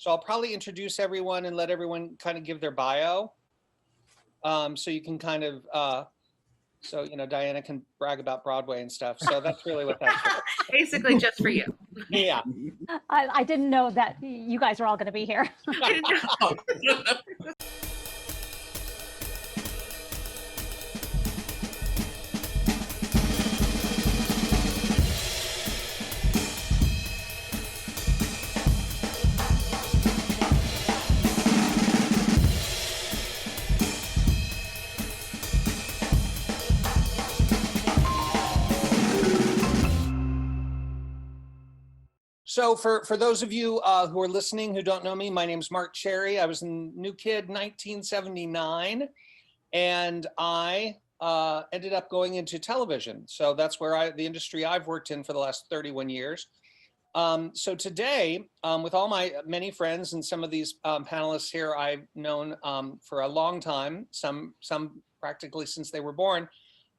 So I'll probably introduce everyone and let everyone kind of give their bio. So you can kind of, so, you know, Diana can brag about Broadway and stuff. So that's really what that's for. Basically just for you. Yeah. I didn't know that you guys were all going to be here. So for those of you who are listening who don't know me, my name's Marc Cherry. I was a New Kid 1979, and I ended up going into television. So that's where the industry I've worked in for the last 31 years. So today, with all my many friends and some of these panelists here I've known for a long time, some practically since they were born,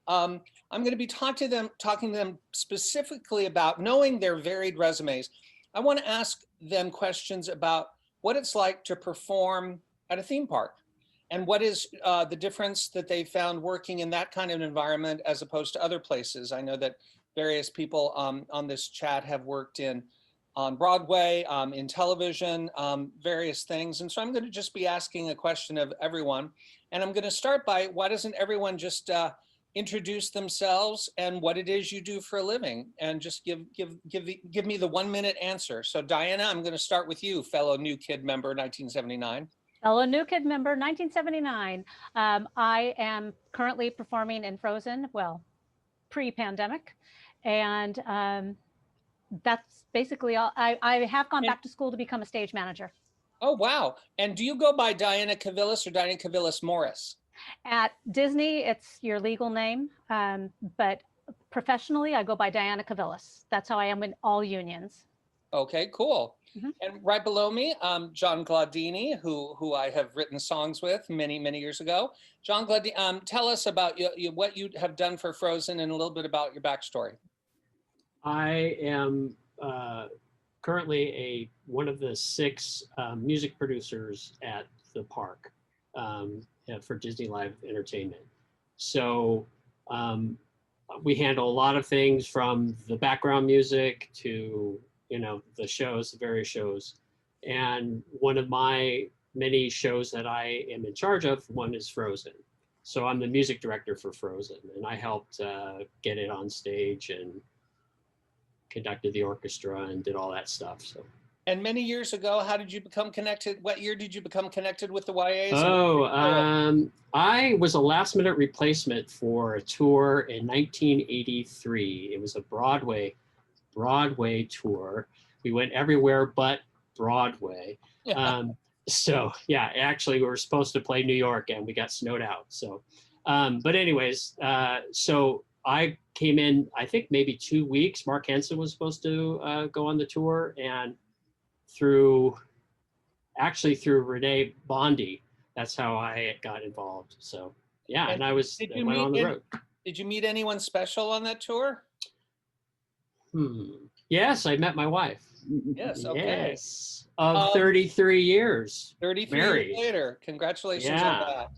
I'm going to be talking to them specifically about knowing their varied resumes. I want to ask them questions about what it's like to perform at a theme park and what is the difference that they found working in that kind of environment as opposed to other places. I know that various people on this chat have worked on Broadway, in television, various things. And so I'm going to just be asking a question of everyone. And I'm going to start by, why doesn't everyone just introduce themselves and what it is you do for a living, and just give me the 1 minute answer. So Diana, I'm going to start with you, fellow New Kid member, 1979. Fellow New Kid member, 1979. I am currently performing in Frozen, well, pre-pandemic, and that's basically all. I have gone back to school to become a stage manager. Oh wow! And do you go by Diana Kavilis or Diana Kavilis Morris? At Disney, it's your legal name, but professionally, I go by Diana Kavilis. That's how I am in all unions. Okay, cool. Mm-hmm. And right below me, John Glaudini, who I have written songs with many years ago. John Glaudini, tell us about what you have done for Frozen and a little bit about your backstory. I am currently one of the 6 music producers at the park. For Disney Live Entertainment. So we handle a lot of things from the background music to, you know, the shows, the various shows. And one of my many shows that I am in charge of, one is Frozen. So I'm the music director for Frozen, and I helped get it on stage and conducted the orchestra and did all that stuff. So. And many years ago, how did you become connected? What year did you become connected with the YAs? I was a last minute replacement for a tour in 1983. It was a Broadway tour. We went everywhere but Broadway. So yeah, actually we were supposed to play New York and we got snowed out. So, but anyways, so I came in, I think maybe 2 weeks. Mark Henson was supposed to go on the tour, and through Renee Bondi, that's how I got involved. So yeah, and I went on the road. Did you meet anyone special on that tour? Yes, I met my wife. Yes, okay. Yes, of 33 years. 33 married. Years later. Congratulations on that.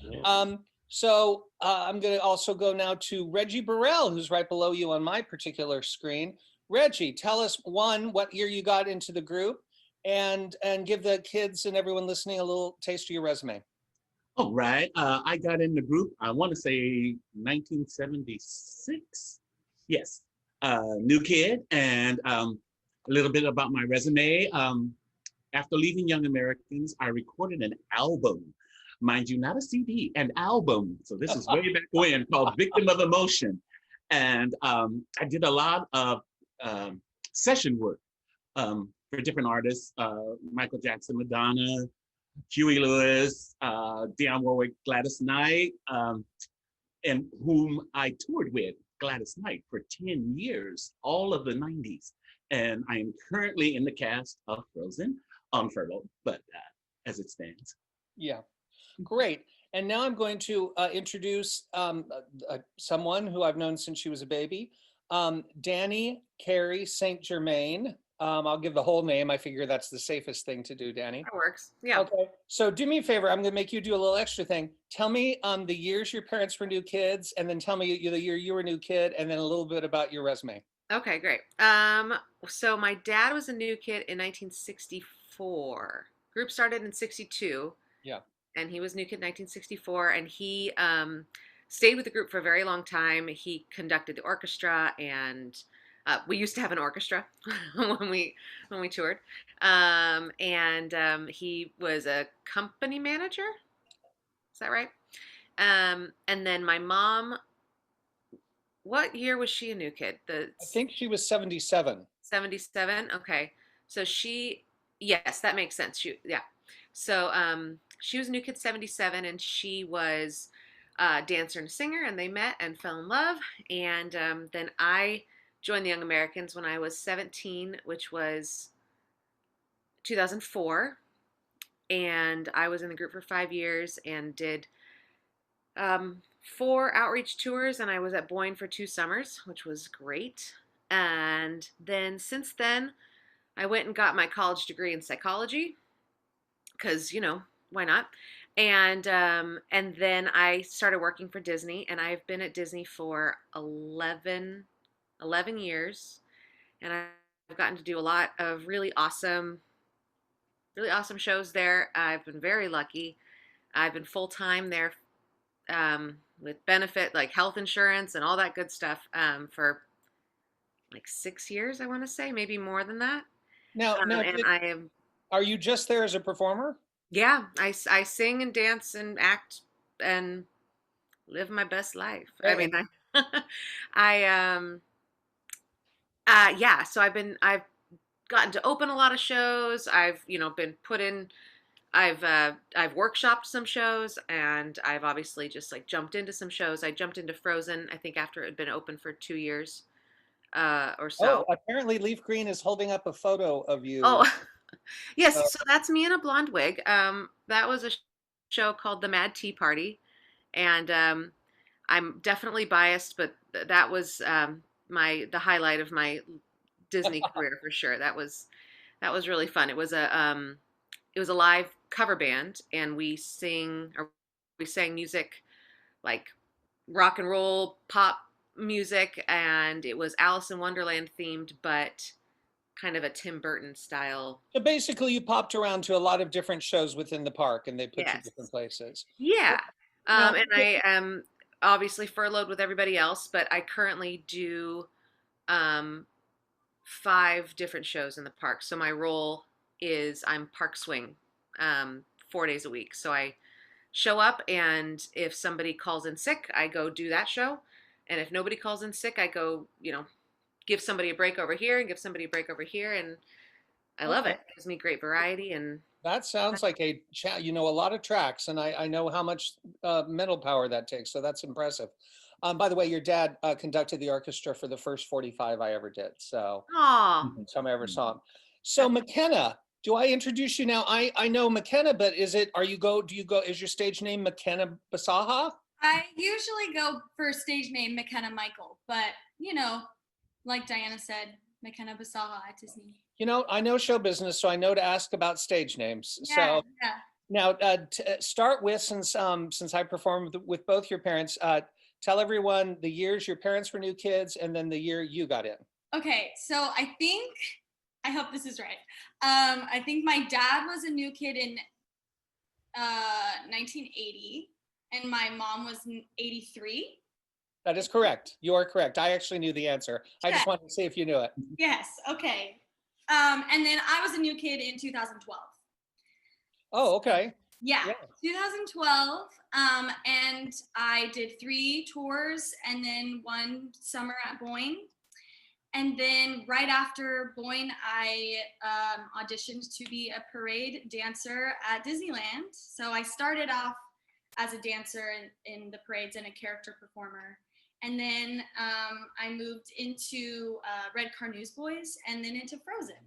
Yeah. So I'm going to also go now to Reggie Burrell, who's right below you on my particular screen. Reggie, tell us, one, what year you got into the group, and give the kids and everyone listening a little taste of your resume. All right. I got in the group, I want to say 1976. Yes. New Kid, and a little bit about my resume. After leaving Young Americans, I recorded an album. Mind you, not a CD, an album. So this is way back when, called Victim of Emotion. And I did a lot of session work for different artists, Michael Jackson, Madonna, Huey Lewis, Dionne Warwick, Gladys Knight, and whom I toured with, Gladys Knight, for 10 years, all of the 90s. And I am currently in the cast of Frozen, on furlough, but as it stands. Yeah, great. And now I'm going to introduce someone who I've known since she was a baby, Dani Carey St. Germain. I'll give the whole name. I figure that's the safest thing to do, Dani. That works. Yeah. Okay, so do me a favor. I'm going to make you do a little extra thing. Tell me the years your parents were new kids, and then tell me the year you were a new kid, and then a little bit about your resume. Okay, great. So my dad was a new kid in 1964. Group started in 62. Yeah. And he was new kid in 1964, and he stayed with the group for a very long time. He conducted the orchestra, and we used to have an orchestra when we toured. He was a company manager. Is that right? And then my mom, what year was she a new kid? I think she was 77. 77. Okay. So yes, that makes sense. Yeah. So she was a new kid 77, and she was a dancer and a singer, and they met and fell in love. And then I joined the Young Americans when I was 17, which was 2004. And I was in the group for 5 years and did 4 outreach tours, and I was at Boyne for 2 summers, which was great. And then since then, I went and got my college degree in psychology, because, why not? And then I started working for Disney, and I've been at Disney for 11 years, and I've gotten to do a lot of really awesome shows there. I've been very lucky. I've been full-time there with benefit, like health insurance and all that good stuff, for like 6 years, I want to say, maybe more than that. Now, are you just there as a performer? Yeah, I sing and dance and act and live my best life. Right. I mean, so I've gotten to open a lot of shows. I've, been put in, I've workshopped some shows, and I've obviously just like jumped into some shows. I jumped into Frozen, I think, after it had been open for 2 years or so. Oh, apparently Leaf Green is holding up a photo of you. Oh, yes. So that's me in a blonde wig. That was a show called The Mad Tea Party. And I'm definitely biased, but that was the highlight of my Disney career for sure. That was really fun. It was a live cover band, and we sang music like rock and roll, pop music, and it was Alice in Wonderland themed, but kind of a Tim Burton style. So basically you popped around to a lot of different shows within the park, and they put you Yes. different places. Yeah. Now- And I am obviously furloughed with everybody else, but I currently do 5 different shows in the park. So my role is I'm park swing 4 days a week. So I show up, and if somebody calls in sick, I go do that show. And if nobody calls in sick, I go, give somebody a break over here and give somebody a break over here. And I love it. It gives me great variety. And That sounds like a lot of tracks, and I know how much mental power that takes, so that's impressive. By the way, your dad conducted the orchestra for the first 45 I ever did, so aw, time I ever saw him. So McKenna, do I introduce you now? I know McKenna, but is your stage name McKenna Bisaha? I usually go for stage name McKenna Michael, but like Diana said, McKenna Bisaha at Disney. I know show business, so I know to ask about stage names. Yeah, So yeah. now, start with, since I performed with both your parents, tell everyone the years your parents were new kids, and then the year you got in. Okay, so I hope this is right. I think my dad was a new kid in 1980, and my mom was in 83. That is correct. You are correct. I actually knew the answer. I just wanted to see if you knew it. Yes, okay. And then I was a new kid in 2012. Oh, okay. Yeah, Yeah. 2012. And I did 3 tours and then 1 summer at Boyne. And then right after Boyne, I auditioned to be a parade dancer at Disneyland. So I started off as a dancer in the parades and a character performer. And then I moved into Red Car Newsboys and then into Frozen.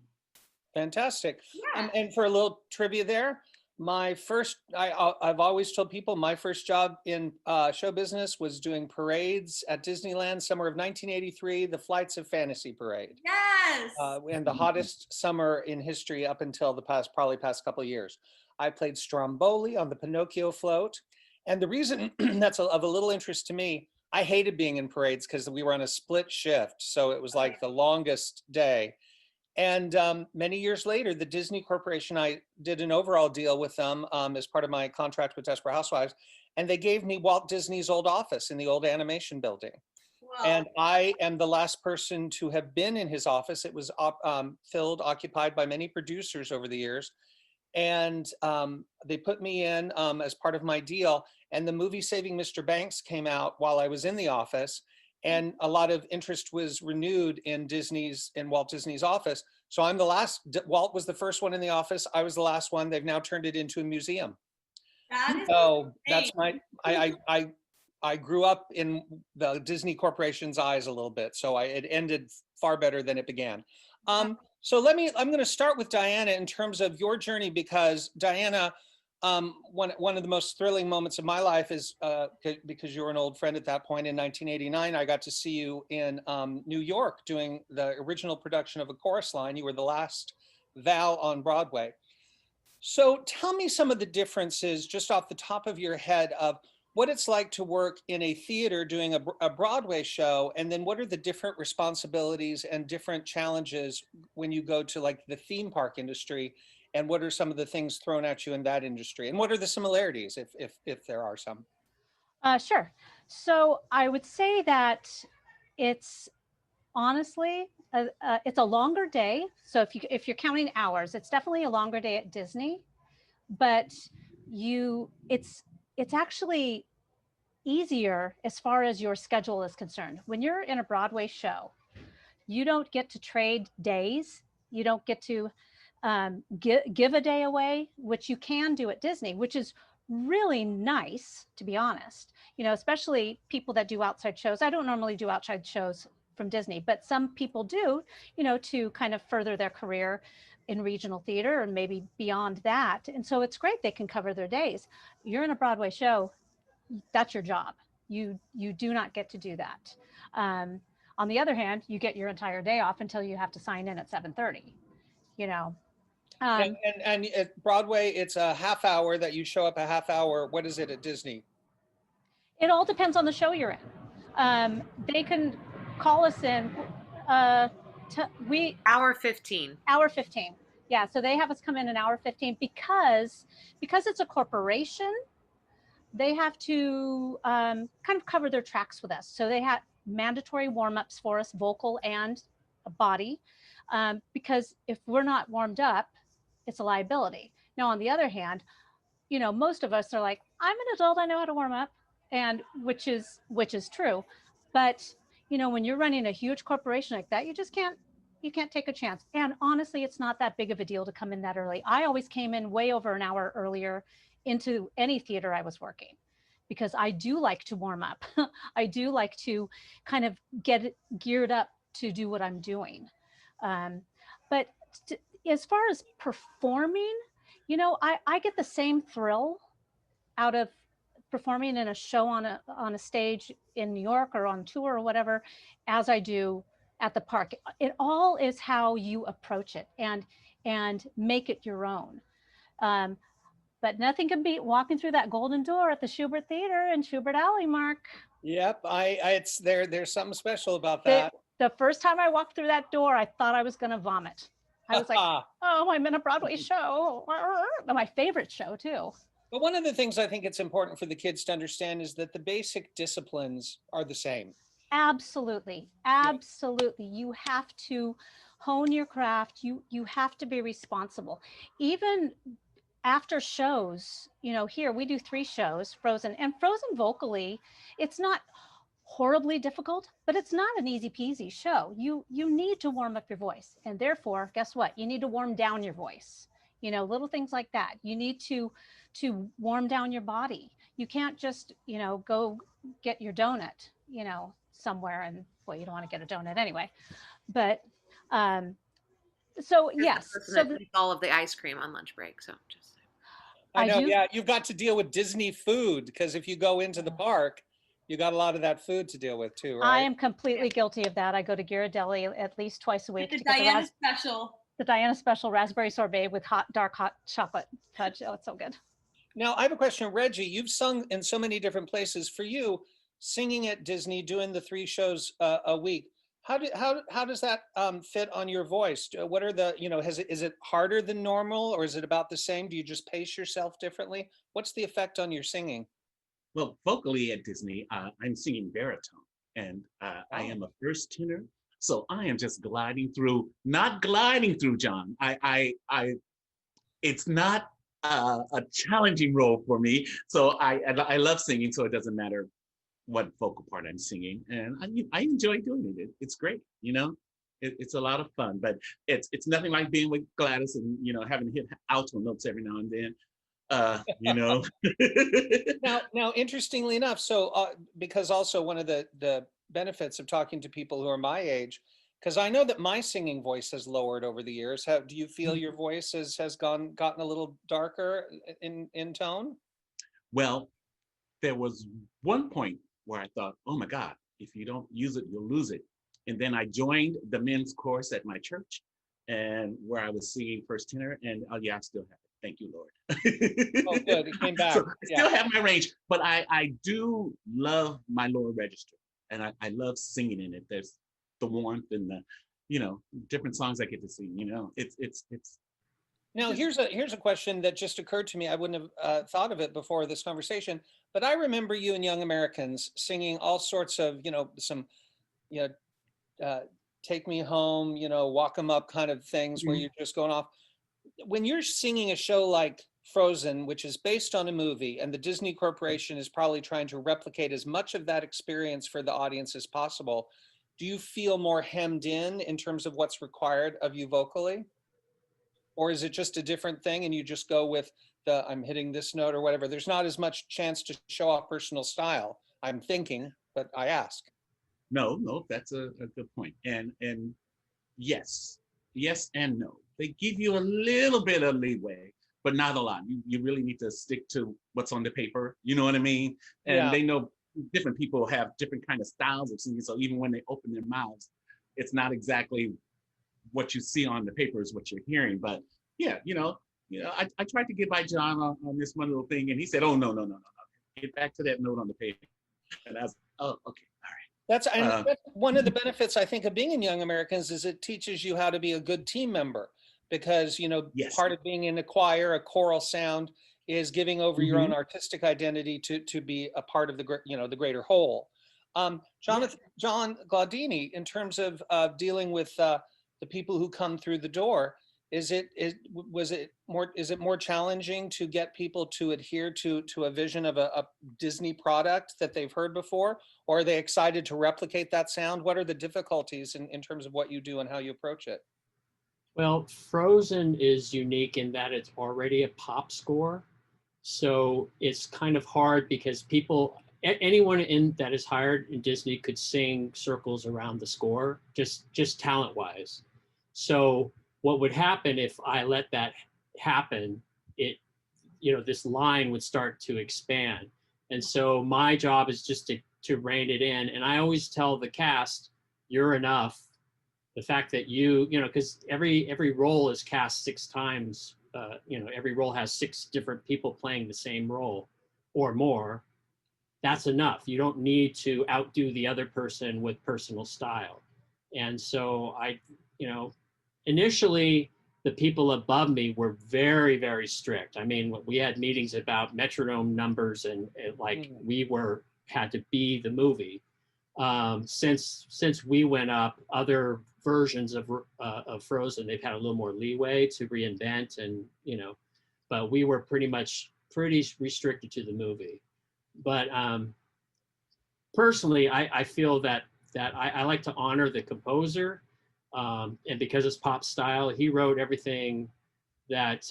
Fantastic. Yeah. And for a little trivia there, My first, I've always told people my first job in show business was doing parades at Disneyland, summer of 1983, the Flights of Fantasy Parade. Yes. And the hottest summer in history up until the probably past couple of years. I played Stromboli on the Pinocchio float. And the reason that's of a little interest to me, I hated being in parades because we were on a split shift. So it was like the longest day. And many years later, the Disney Corporation, I did an overall deal with them as part of my contract with Desperate Housewives. And they gave me Walt Disney's old office in the old animation building. Wow. And I am the last person to have been in his office. It was occupied by many producers over the years. And they put me in as part of my deal. And the movie Saving Mr. Banks came out while I was in the office. And a lot of interest was renewed in Walt Disney's office. So I'm the last. Walt was the first one in the office. I was the last one. They've now turned it into a museum. That is So great. that's I grew up in the Disney Corporation's eyes a little bit. So it ended far better than it began. So I'm going to start with Diana in terms of your journey, because Diana, one of the most thrilling moments of my life is because you were an old friend at that point in 1989. I got to see you in New York doing the original production of A Chorus Line. You were the last Val on Broadway. So tell me some of the differences just off the top of your head of what it's like to work in a theater doing a Broadway show, and then what are the different responsibilities and different challenges when you go to like the theme park industry, and what are some of the things thrown at you in that industry, and what are the similarities if there are some? Sure. So I would say that it's honestly, it's a longer day. So if you're counting hours, it's definitely a longer day at Disney, but it's actually easier as far as your schedule is concerned. When you're in a Broadway show, you don't get to trade days. You don't get to give a day away, which you can do at Disney, which is really nice, to be honest. You know, especially people that do outside shows. I don't normally do outside shows from Disney, but some people do, you know, to kind of further their career in regional theater and maybe beyond that. And so it's great they can cover their days. You're in a Broadway show, that's your job. You do not get to do that. On the other hand, you get your entire day off until you have to sign in at 7:30, you know. And at Broadway, it's a half hour that you show up a half hour. What is it at Disney? It all depends on the show you're in. They can call us in. Hour 15. Hour 15. Yeah, so they have us come in an hour 15 because it's a corporation. They have to kind of cover their tracks with us. So they have mandatory warm-ups for us, vocal and body, because if we're not warmed up, it's a liability. Now, on the other hand, you know, most of us are like, I'm an adult, I know how to warm up, and which is true. But, you know, when you're running a huge corporation like that, you can't take a chance. And honestly, it's not that big of a deal to come in that early. I always came in way over an hour earlier into any theater I was working, because I do like to warm up. I do like to kind of get it geared up to do what I'm doing. But as far as performing, you know, I get the same thrill out of performing in a show on a stage in New York or on tour or whatever as I do at the park. It all is how you approach it and make it your own. But nothing can beat walking through that golden door at the Schubert Theater in Schubert Alley, Mark. Yep, it's there's something special about that. The first time I walked through that door, I thought I was going to vomit. I was like, oh, I'm in a Broadway show. My favorite show, too. But one of the things I think it's important for the kids to understand is that the basic disciplines are the same. Absolutely. Absolutely. You have to hone your craft. You have to be responsible. Even after shows, you know, here we do 3 shows, Frozen, and Frozen vocally, it's not horribly difficult, but it's not an easy peasy show. You need to warm up your voice, and therefore, guess what? You need to warm down your voice. You know, little things like that. You need to warm down your body. You can't just, you know, go get your donut, you know, somewhere, and well, you don't want to get a donut anyway. But so yes, so all of the ice cream on lunch break. So just I know, do. yeah, you've got to deal with Disney food because if you go into the park, you got a lot of that food to deal with too, I right? am completely guilty of that. I go to Ghirardelli at least twice a week The to get Diana special. the Diana special raspberry sorbet with dark hot chocolate fudge. Oh, it's so good. Now, I have a question, Reggie. You've sung in so many different places. For you, singing at Disney, doing the 3 shows a week, how does that fit on your voice? What are the, is it harder than normal or is it about the same? Do you just pace yourself differently? What's the effect on your singing? Well, vocally at Disney, I'm singing baritone, and I am a first tenor. So I am just gliding through, not gliding through, John. It's not a challenging role for me. So I love singing, so it doesn't matter what vocal part I'm singing, and I enjoy doing it. It's great, it's a lot of fun. But it's nothing like being with Gladys and having to hit alto notes every now and then. Now, interestingly enough, so because also one of the benefits of talking to people who are my age, because I know that my singing voice has lowered over the years. Do you feel your voice has gotten a little darker in tone? Well, there was one point where I thought, oh my God, if you don't use it, you'll lose it. And then I joined the men's chorus at my church, and where I was singing first tenor, and oh yeah, I still have it. Thank you, Lord. Oh, good, it came back. So I still have my range, but I do love my lower register, and I love singing in it. There's the warmth and the, different songs I get to sing. It's. Now, here's a question that just occurred to me. I wouldn't have thought of it before this conversation, but I remember you and Young Americans singing all sorts of, some, take me home, walk 'em up kind of things where you're just going off. When you're singing a show like Frozen, which is based on a movie, and the Disney Corporation is probably trying to replicate as much of that experience for the audience as possible, do you feel more hemmed in terms of what's required of you vocally? Or is it just a different thing and you just go with the I'm hitting this note or whatever? There's not as much chance to show off personal style, I'm thinking, but I ask. No, that's a good point. And yes and no. They give you a little bit of leeway, but not a lot. You really need to stick to what's on the paper. You know what I mean? And they know different people have different kind of styles of singing. So even when they open their mouths, it's not exactly what you see on the paper is what you're hearing. But yeah, I tried to get by John on this one little thing, and he said, "Oh no, get back to that note on the paper." And I was, oh, okay, all right. That's one of the benefits I think of being in Young Americans is it teaches you how to be a good team member, because Yes. part of being in a choir, a choral sound, is giving over your own artistic identity to be a part of the the greater whole. John Glaudini, in terms of dealing with the people who come through the door, is it more challenging to get people to adhere to a vision of a Disney product that they've heard before, or are they excited to replicate that sound? What are the difficulties in terms of what you do and how you approach it? Well, Frozen is unique in that it's already a pop score. So it's kind of hard because anyone that is hired in Disney could sing circles around the score, just talent-wise. So what would happen if I let that happen, this line would start to expand. And so my job is just to rein it in. And I always tell the cast, you're enough. The fact that because every role is cast 6 times, every role has 6 different people playing the same role or more. That's enough. You don't need to outdo the other person with personal style. And so initially the people above me were very, very strict. I mean, we had meetings about metronome numbers and we had to be the movie. Since we went up, other versions of Frozen, they've had a little more leeway to reinvent, and but we were pretty restricted to the movie. But personally, I feel that I like to honor the composer, and because it's pop style, he wrote everything that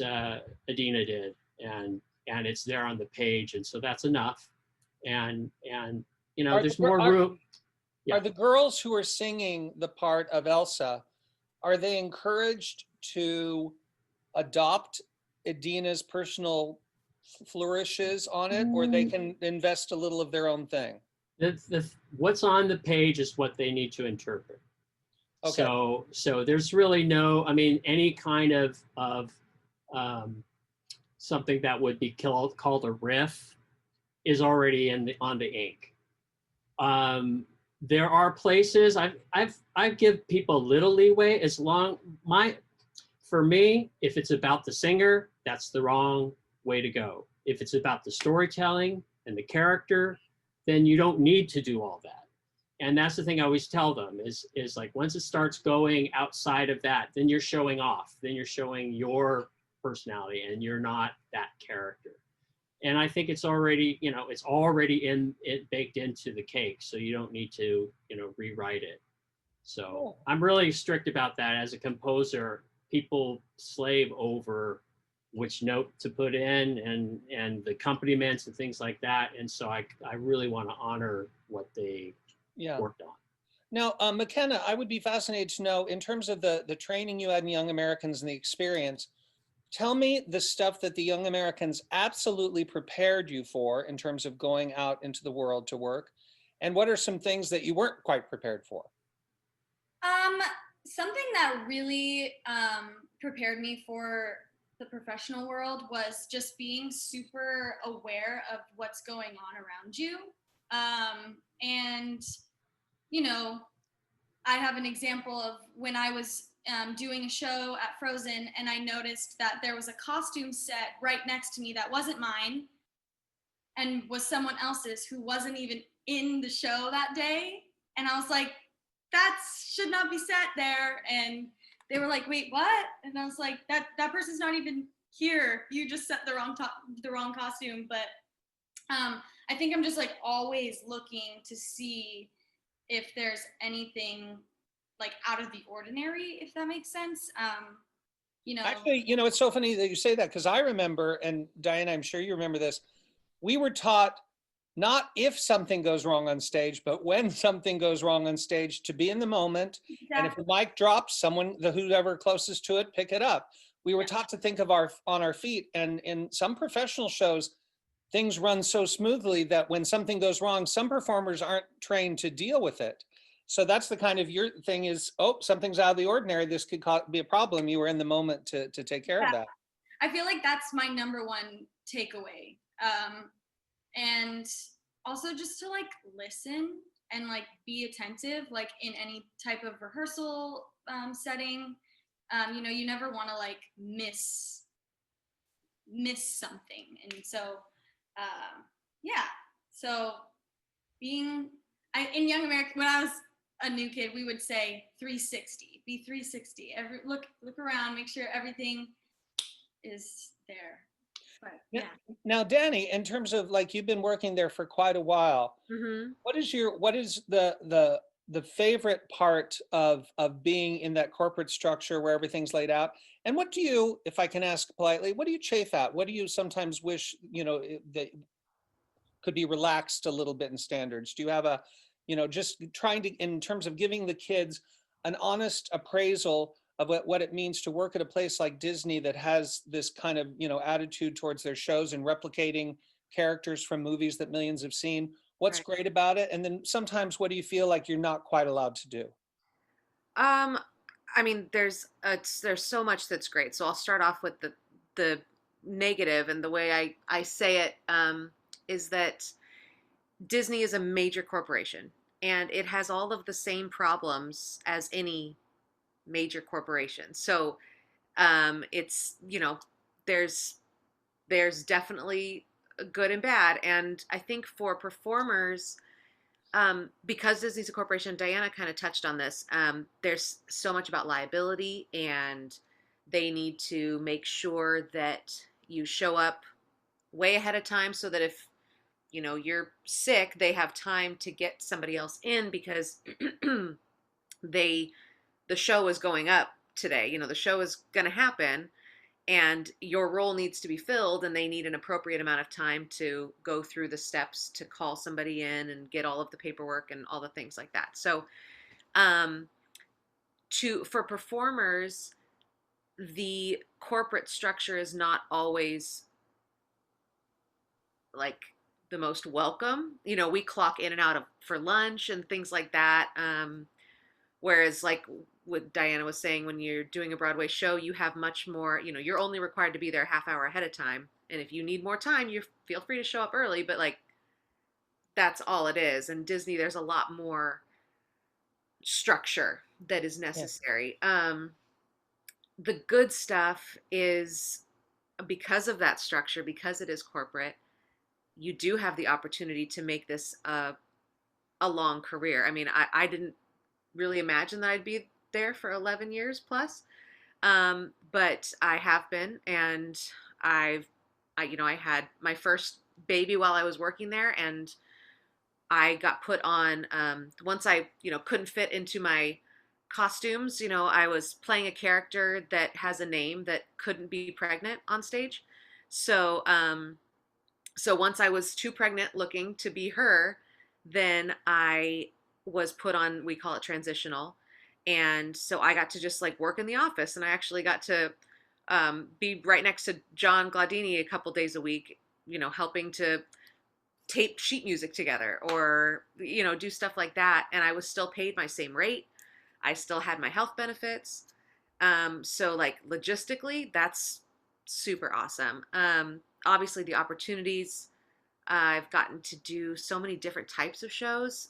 Adina did, and it's there on the page, and so that's enough. And there's more room. Are the girls who are singing the part of Elsa, are they encouraged to adopt Adina's personal flourishes on it, or they can invest a little of their own thing? What's on the page is what they need to interpret. Okay. So there's really no, I mean, any kind of something that would be called a riff is already on the ink. There are places I give people a little leeway for me, if it's about the singer, that's the wrong way to go. If it's about the storytelling and the character, then you don't need to do all that. And that's the thing I always tell them is like, once it starts going outside of that, then you're showing off, then you're showing your personality and you're not that character. And I think it's already, it's already baked into the cake. So you don't need to, rewrite it. So Cool. I'm really strict about that. As a composer, people slave over which note to put in and the accompaniments and things like that. And so I really want to honor what they worked on. Now, McKenna, I would be fascinated to know, in terms of the training you had in Young Americans and the experience, tell me the stuff that the Young Americans absolutely prepared you for in terms of going out into the world to work. And what are some things that you weren't quite prepared for? Something that really prepared me for the professional world was just being super aware of what's going on around you. And, I have an example of when I was doing a show at Frozen, and I noticed that there was a costume set right next to me that wasn't mine and was someone else's who wasn't even in the show that day. And I was like, that should not be set there. And they were like, wait, what? And I was like, that person's not even here. You just set the wrong costume. But I think I'm just like always looking to see if there's anything like out of the ordinary, if that makes sense. Actually, it's so funny that you say that, because I remember, and Diana, I'm sure you remember this, we were taught not if something goes wrong on stage, but when something goes wrong on stage, to be in the moment. Exactly. And if the mic drops, whoever closest to it, pick it up. We were taught to think of on our feet. And in some professional shows, things run so smoothly that when something goes wrong, some performers aren't trained to deal with it. So that's the kind of your thing is, something's out of the ordinary. This could be a problem. You were in the moment to take care of that. I feel like that's my number one takeaway. And also just to like listen and like be attentive, like in any type of rehearsal setting. You never want to like miss something. And so, so in Young American, when I was a new kid, we would say 360, be 360. Look around, make sure everything is there. But, yeah. Now, Dani, in terms of like, you've been working there for quite a while. Mm-hmm. What is the favorite part of being in that corporate structure where everything's laid out? And what do you, if I can ask politely, what do you chafe at? What do you sometimes wish, that could be relaxed a little bit in standards? Do you have just trying to, in terms of giving the kids an honest appraisal of what it means to work at a place like Disney that has this kind of, attitude towards their shows and replicating characters from movies that millions have seen? What's great about it? And then sometimes what do you feel like you're not quite allowed to do? I mean, there's so much that's great. So I'll start off with the negative, and the way I say it is that Disney is a major corporation, and it has all of the same problems as any major corporation. So it's, there's definitely good and bad. And I think for performers, because Disney's a corporation, Diana kind of touched on this, there's so much about liability, and they need to make sure that you show up way ahead of time so that if you're sick, they have time to get somebody else in, because the show is going up today. The show is going to happen, and your role needs to be filled, and they need an appropriate amount of time to go through the steps to call somebody in and get all of the paperwork and all the things like that. So for performers, the corporate structure is not always like the most welcome. You know, we clock in and out of for lunch and things like that. Whereas like what Diana was saying, when you're doing a Broadway show, you have much more, you know, you're only required to be there a half hour ahead of time. And if you need more time, you feel free to show up early, but like that's all it is. And Disney, there's a lot more structure that is necessary. The good stuff is because of that structure, because it is corporate, you do have the opportunity to make this a long career. I mean, I didn't really imagine that I'd be there for 11 years plus, but I have been, and I had my first baby while I was working there, and I got put on, once I, couldn't fit into my costumes, I was playing a character that has a name that couldn't be pregnant on stage. So, so once I was too pregnant looking to be her, then I was put on, we call it transitional. And so I got to just like work in the office, and I actually got to be right next to John Glaudini a couple days a week, helping to tape sheet music together or, do stuff like that. And I was still paid my same rate. I still had my health benefits. So like logistically, that's super awesome. Obviously the opportunities, I've gotten to do so many different types of shows.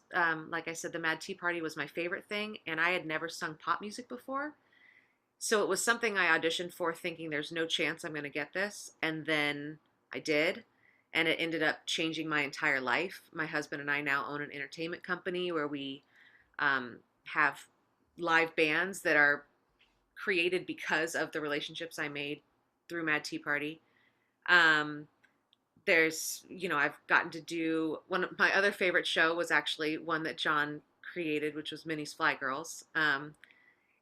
Like I said, the Mad Tea Party was my favorite thing, and I had never sung pop music before. So it was something I auditioned for thinking there's no chance I'm going to get this. And then I did. And it ended up changing my entire life. My husband and I now own an entertainment company where we have live bands that are created because of the relationships I made through Mad Tea Party. There's, I've gotten to do, one of my other favorite show was actually one that John created, which was Minnie's Fly Girls.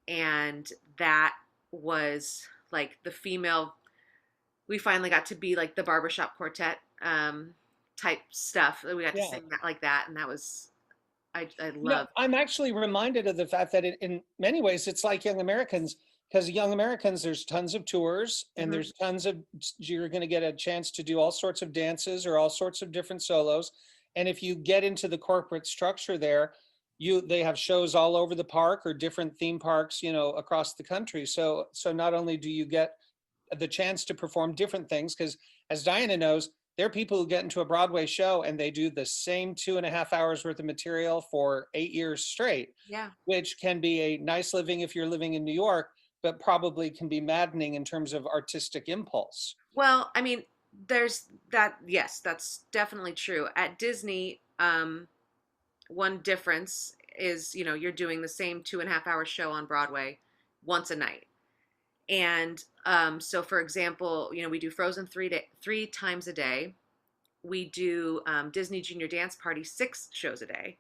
And that was like the female, we finally got to be like the barbershop quartet type stuff. We got to sing that like that. And that was, I love. I'm actually reminded of the fact that in many ways, it's like Young Americans, because Young Americans, there's tons of tours and there's tons of, you're going to get a chance to do all sorts of dances or all sorts of different solos. And if you get into the corporate structure there, they have shows all over the park or different theme parks, across the country. So not only do you get the chance to perform different things, because as Diana knows, there are people who get into a Broadway show and they do the same 2.5 hours worth of material for 8 years straight. Yeah. Which can be a nice living if you're living in New York, but probably can be maddening in terms of artistic impulse. Well, I mean, there's that. Yes, that's definitely true. At Disney, one difference is, you're doing the same 2.5 hour show on Broadway once a night. And so, for example, we do Frozen 3 times a day. We do Disney Junior Dance Party 6 shows a day,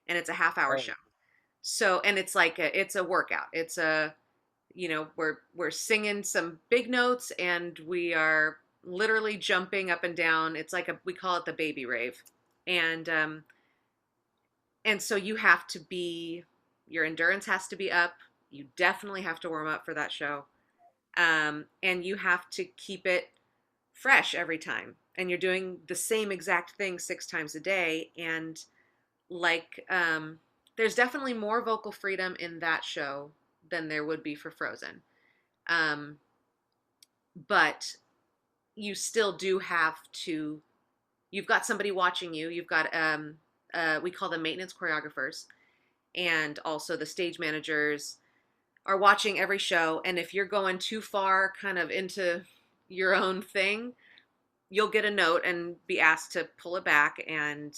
and it's a half-hour show. So, and it's like it's a workout. It's a, we're singing some big notes, and we are literally jumping up and down. It's like we call it the baby rave, and so you have to be, your endurance has to be up. You definitely have to warm up for that show. And you have to keep it fresh every time. And you're doing the same exact thing 6 times a day. And like, there's definitely more vocal freedom in that show than there would be for Frozen. But you still do have to, you've got somebody watching you. You've got, we call them maintenance choreographers, and also the stage managers are watching every show. And if you're going too far kind of into your own thing, you'll get a note and be asked to pull it back and,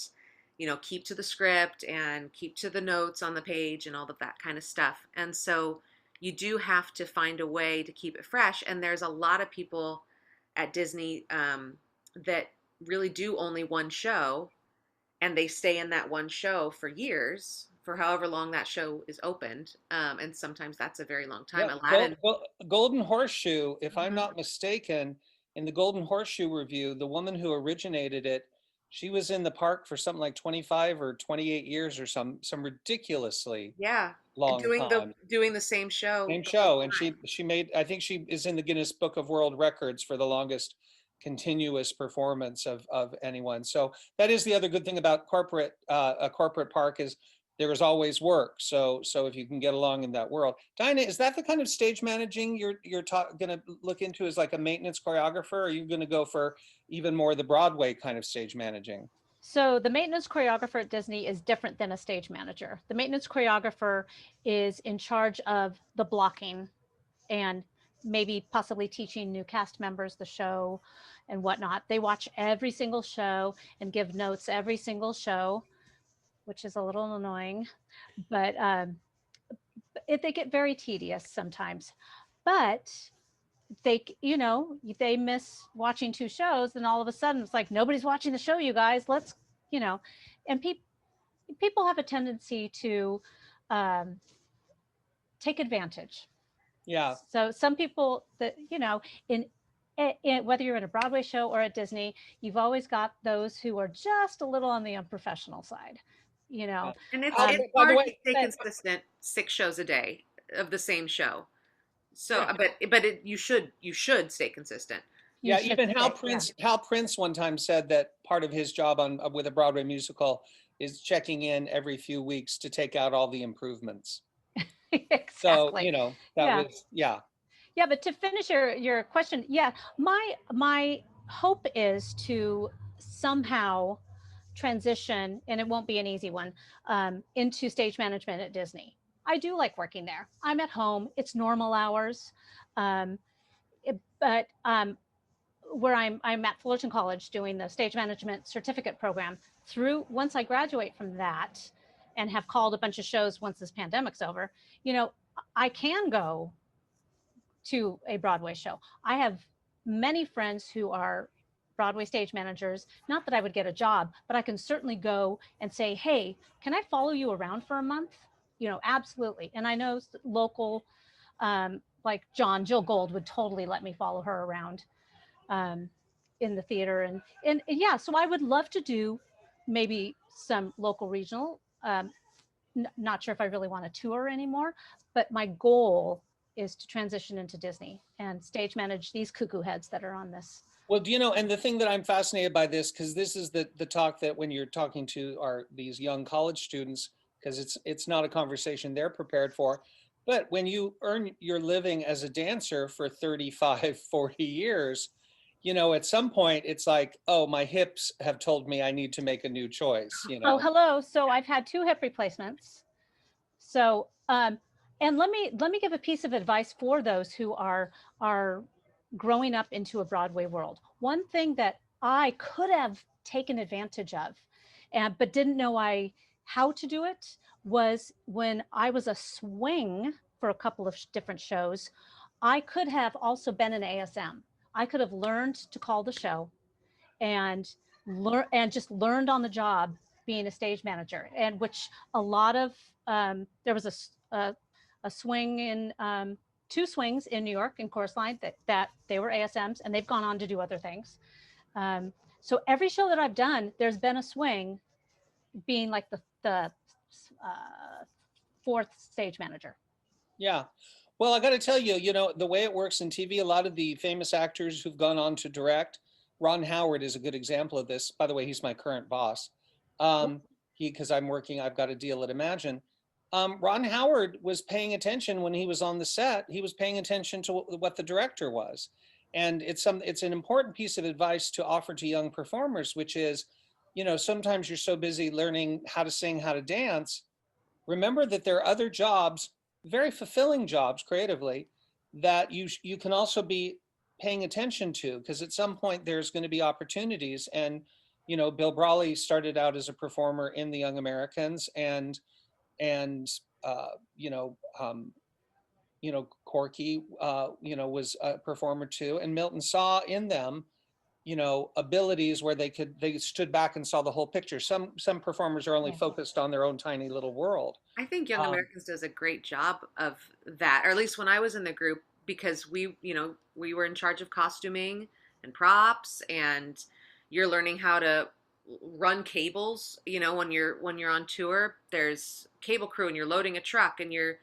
keep to the script and keep to the notes on the page and all of that kind of stuff. And so you do have to find a way to keep it fresh. And there's a lot of people at Disney that really do only one show, and they stay in that one show for years, for however long that show is opened. And sometimes that's a very long time. Yeah, Aladdin. Golden Horseshoe, if I'm not mistaken, in the Golden Horseshoe review, the woman who originated it, she was in the park for something like 25 or 28 years or some ridiculously long time. Doing the same show. Same show. And she made, I think she is in the Guinness Book of World Records for the longest continuous performance of anyone. So that is the other good thing about a corporate park is there is always work. So if you can get along in that world. Dinah, is that the kind of stage managing you're going to look into as like a maintenance choreographer? Or are you going to go for even more the Broadway kind of stage managing? So the maintenance choreographer at Disney is different than a stage manager. The maintenance choreographer is in charge of the blocking and maybe possibly teaching new cast members the show and whatnot. They watch every single show and give notes every single show, which is a little annoying, but they get very tedious sometimes. But they miss watching two shows, and all of a sudden it's like nobody's watching the show, you guys. Let's, and people have a tendency to take advantage. Yeah. So some people that, in whether you're in a Broadway show or at Disney, you've always got those who are just a little on the unprofessional side, Yeah. And it's by the hard to way, stay consistent 6 shows a day of the same show. So, you should stay consistent. You yeah, should even Hal say, yeah. Prince one time said that part of his job with a Broadway musical is checking in every few weeks to take out all the improvements. Exactly. So, that was, yeah. Yeah, but to finish your question, yeah, my hope is to somehow transition, and it won't be an easy one, into stage management at Disney. I do like working there. I'm at home. It's normal hours, but where I'm at Fullerton College doing the stage management certificate program. Once I graduate from that, and have called a bunch of shows once this pandemic's over, I can go to a Broadway show. I have many friends who are Broadway stage managers. Not that I would get a job, but I can certainly go and say, hey, can I follow you around for a month? Absolutely. And I know local, like Jill Gold would totally let me follow her around in the theater. And yeah, so I would love to do maybe some local regional. Not sure if I really want to tour anymore, but my goal is to transition into Disney and stage manage these cuckoo heads that are on this. Well, and the thing that I'm fascinated by this, because this is the talk that when you're talking to these young college students, because it's not a conversation they're prepared for, but when you earn your living as a dancer for 35, 40 years, at some point it's like, oh, my hips have told me I need to make a new choice. Oh, hello. So I've had 2 hip replacements. So, and let me give a piece of advice for those who are growing up into a Broadway world. One thing that I could have taken advantage of, but didn't know how to do it, was when I was a swing for a couple of different shows. I could have also been an ASM. I could have learned to call the show and just learned on the job being a stage manager, and which a lot of there was a swing in 2 swings in New York in Chorus Line that they were ASMs, and they've gone on to do other things. So every show that I've done, there's been a swing being like the 4th stage manager. Yeah. Well, I got to tell you, the way it works in TV, a lot of the famous actors who've gone on to direct, Ron Howard is a good example of this. By the way, he's my current boss. Because I've got a deal at Imagine. Ron Howard was paying attention when he was on the set. He was paying attention to what the director was. And it's an important piece of advice to offer to young performers, which is, sometimes you're so busy learning how to sing, how to dance. Remember that there are other jobs, very fulfilling jobs creatively, that you can also be paying attention to, because at some point there's going to be opportunities. And, Bill Brawley started out as a performer in the Young Americans, and Corky, was a performer too. And Milton saw in them, abilities where they stood back and saw the whole picture. Some performers are only focused on their own tiny little world. I think Young Americans does a great job of that, or at least when I was in the group, because we were in charge of costuming and props, and you're learning how to run cables. When you're on tour, there's cable crew, and you're loading a truck, and you're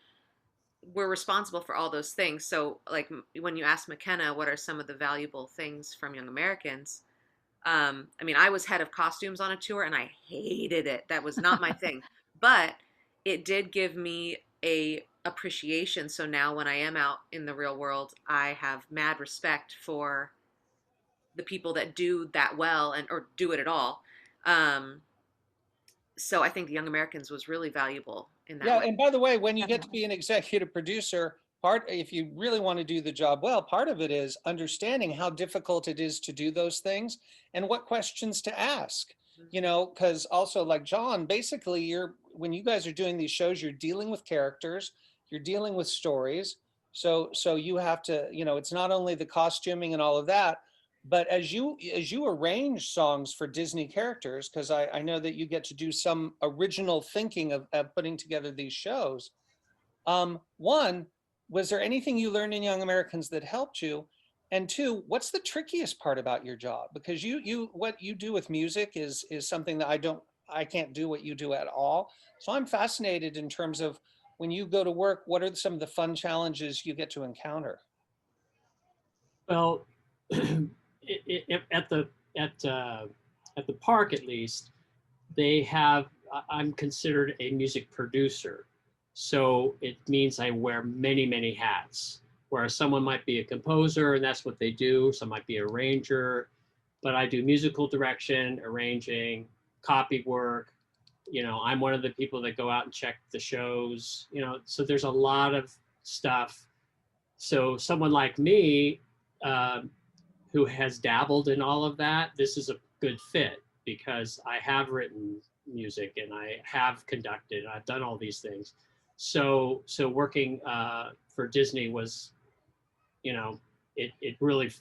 we're responsible for all those things. So like when you ask McKenna, what are some of the valuable things from Young Americans? I mean, I was head of costumes on a tour and I hated it. That was not my thing, but it did give me a appreciation. So now when I am out in the real world, I have mad respect for the people that do that well and or do it at all. Um, so I think the Young Americans was really valuable in that Yeah, way. and by the way, when you get to Definitely. be an executive producer, if you really want to do the job well, part of it is understanding how difficult it is to do those things and what questions to ask. You know, because also like John, basically when you guys are doing these shows, you're dealing with characters, you're dealing with stories. So you have to, you know, it's not only the costuming and all of that, but as you arrange songs for Disney characters, because I know that you get to do some original thinking of putting together these shows. One, was there anything you learned in Young Americans that helped you? And two, what's the trickiest part about your job? Because what you do with music is something that I can't do what you do at all. So I'm fascinated in terms of when you go to work, what are some of the fun challenges you get to encounter? Well, at the at the park at least, they have. I'm considered a music producer, so it means I wear many hats. Whereas someone might be a composer and that's what they do. Some might be a arranger, but I do musical direction, arranging, copy work. You know, I'm one of the people that go out and check the shows. You know, so there's a lot of stuff. So someone like me, um, who has dabbled in all of that, this is a good fit because I have written music and I have conducted, and I've done all these things. So working for Disney was, you know, it really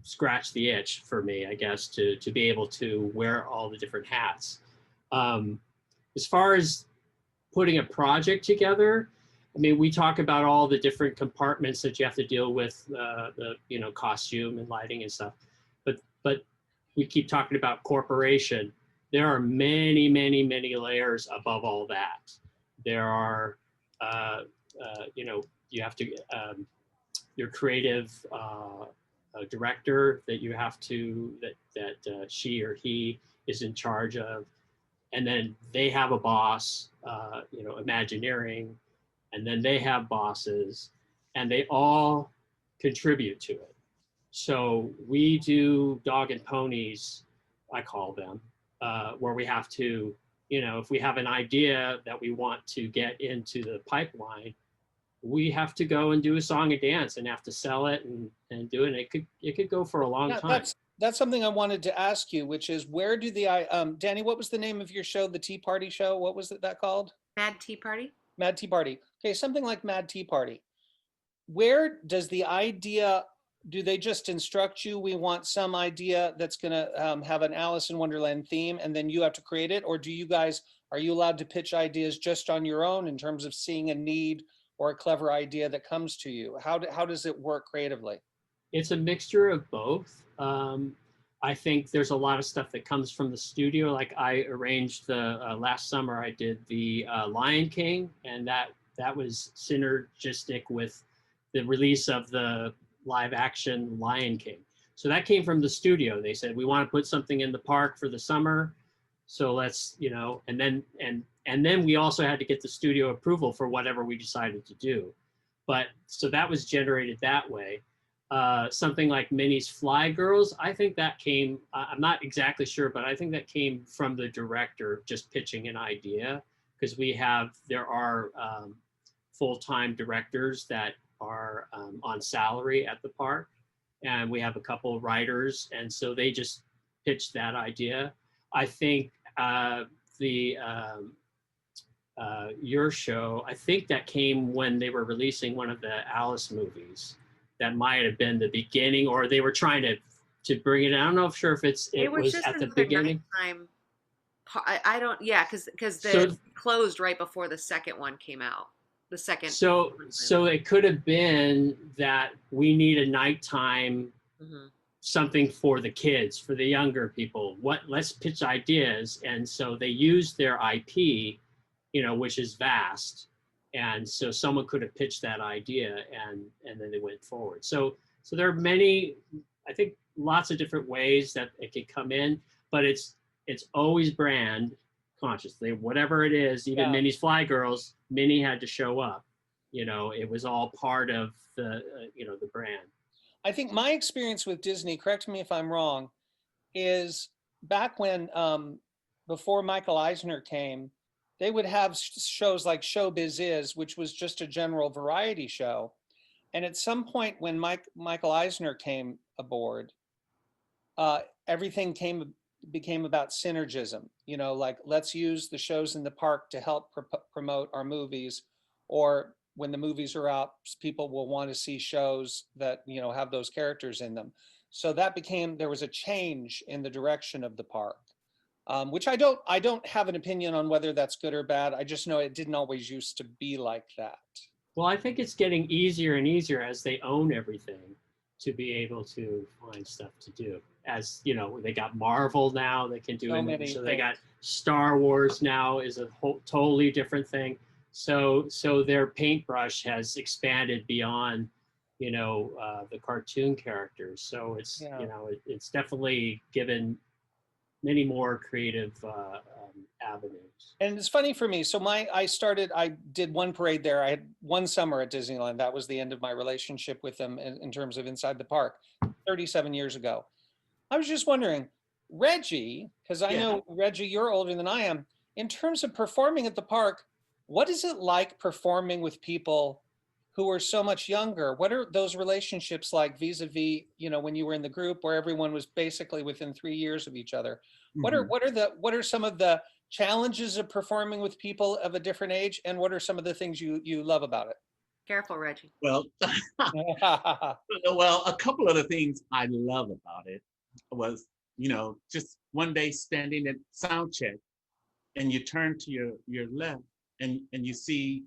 scratched the itch for me, I guess, to be able to wear all the different hats. Um, as far as putting a project together, I mean, we talk about all the different compartments that you have to deal with, the costume and lighting and stuff, but we keep talking about corporation. There are many layers above all that. There are, you have to, your creative director that you have to, that she or he is in charge of, and then they have a boss, Imagineering, and then they have bosses, and they all contribute to it. So we do dog and ponies, I call them, where we have to, if we have an idea that we want to get into the pipeline, we have to go and do a song and dance and have to sell it and do it. And it could go for a long time. That's something I wanted to ask you, which is where do Dani, what was the name of your show, the Tea Party show? What was that called? Mad Tea Party. Mad Tea Party. Okay, something like Mad Tea Party. Where does the idea, do they just instruct you, we want some idea that's going to have an Alice in Wonderland theme, and then you have to create it? Or are you allowed to pitch ideas just on your own in terms of seeing a need or a clever idea that comes to you? How does it work creatively? It's a mixture of both. I think there's a lot of stuff that comes from the studio. Like I arranged last summer, I did the Lion King, and that was synergistic with the release of the live action Lion King. So that came from the studio. They said, we want to put something in the park for the summer. So let's, and then we also had to get the studio approval for whatever we decided to do. But so that was generated that way. Something like Minnie's Fly Girls, I think that came, I'm not exactly sure, but I think that came from the director just pitching an idea, because there are full-time directors that are on salary at the park, and we have a couple of writers, and so they just pitched that idea. I think your show, I think that came when they were releasing one of the Alice movies. That might have been the beginning, or they were trying to bring it. I don't know if it was at the beginning. I don't, yeah, because they closed right before the second one came out. The second. So it could have been that we need a nighttime something for the kids, for the younger people. Let's pitch ideas, and so they used their IP, which is vast, And so someone could have pitched that idea and then they went forward. So there are many, I think lots of different ways that it could come in, but it's always brand consciously, whatever it is, even Yeah. Minnie's Fly Girls, Minnie had to show up. You know, it was all part of the, the brand. I think my experience with Disney, correct me if I'm wrong, is back when, before Michael Eisner came, they would have shows like Showbiz Is, which was just a general variety show. And at some point when Michael Eisner came aboard, everything became about synergism. You know, like let's use the shows in the park to help promote our movies, or when the movies are out, people will want to see shows that, you know, have those characters in them. So that became, there was a change in the direction of the park, which I don't have an opinion on whether that's good or bad. I just know it didn't always used to be like that. Well, I think it's getting easier and easier as they own everything to be able to find stuff to do. As you know, they got Marvel now, they can do So it. many So they got things. Star Wars now is a whole totally different thing. So their paintbrush has expanded beyond, the cartoon characters. So it's, Yeah. it's definitely given many more creative avenues. And it's funny for me. So I did one parade there. I had one summer at Disneyland. That was the end of my relationship with them in terms of inside the park, 37 years ago. I was just wondering, Reggie, because I Yeah. know, Reggie, you're older than I am. In terms of performing at the park, what is it like performing with people who are so much younger? What are those relationships like vis-a-vis, when you were in the group where everyone was basically within 3 years of each other? What Mhm. are some of the challenges of performing with people of a different age, and what are some of the things you love about Careful, Reggie. Well, it? well, a couple of the things I love about it was, just one day standing at sound check, and you turn to your left, and you see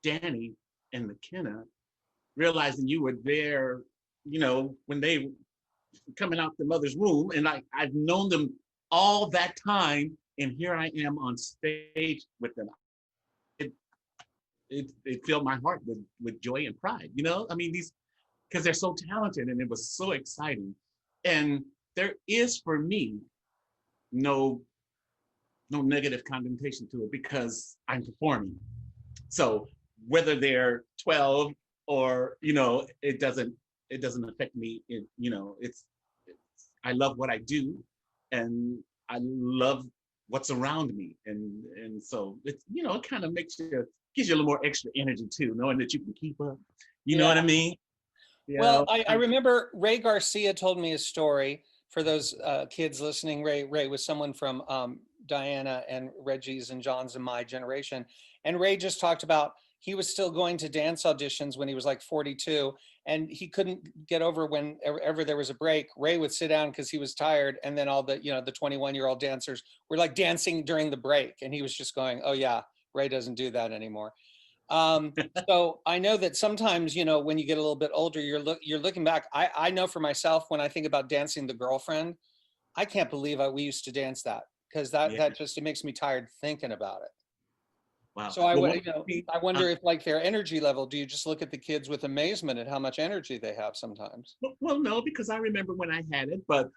Dani and McKenna, realizing you were there, when they were coming out the mother's womb, and I've known them all that time, and here I am on stage with them. It filled my heart with joy and pride. I mean, because they're so talented, and it was so exciting. And there is, for me, no negative connotation to it because I'm performing. So whether they're 12 or, it doesn't affect me. It's I love what I do, and I love what's around me. And so it's, it kind of gives you a little more extra energy too, knowing that you can keep up. You know what I mean? Well, I remember Ray Garcia told me a story. For those kids listening, Ray was someone from Diana and Reggie's and John's and my generation. And Ray just talked about he was still going to dance auditions when he was like 42, and he couldn't get over whenever there was a break. Ray would sit down because he was tired, and then all the 21-year-old dancers were like dancing during the break, and he was just going, "Oh yeah, Ray doesn't do that anymore." So I know that sometimes, when you get a little bit older, you're looking back. I know for myself, when I think about dancing the girlfriend, I can't believe we used to dance that, because it makes me tired thinking about it. Wow. So I wonder if, like, their energy level, do you just look at the kids with amazement at how much energy they have sometimes? Well, no, because I remember when I had it, but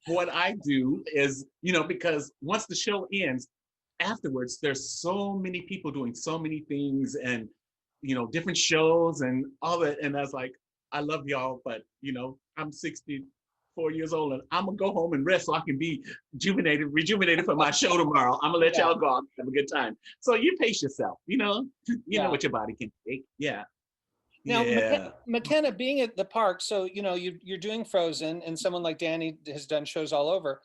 what I do is, because once the show ends, afterwards, there's so many people doing so many things, and, different shows and all that. And I was like, I love y'all, but, I'm 64 years old, and I'm gonna go home and rest so I can be rejuvenated for my show tomorrow. I'm gonna let y'all go out, have a good time. So you pace yourself, you know what your body can take. Yeah. Now, Yeah. McKenna, being at the park, so you're doing Frozen, and someone like Dani has done shows all over.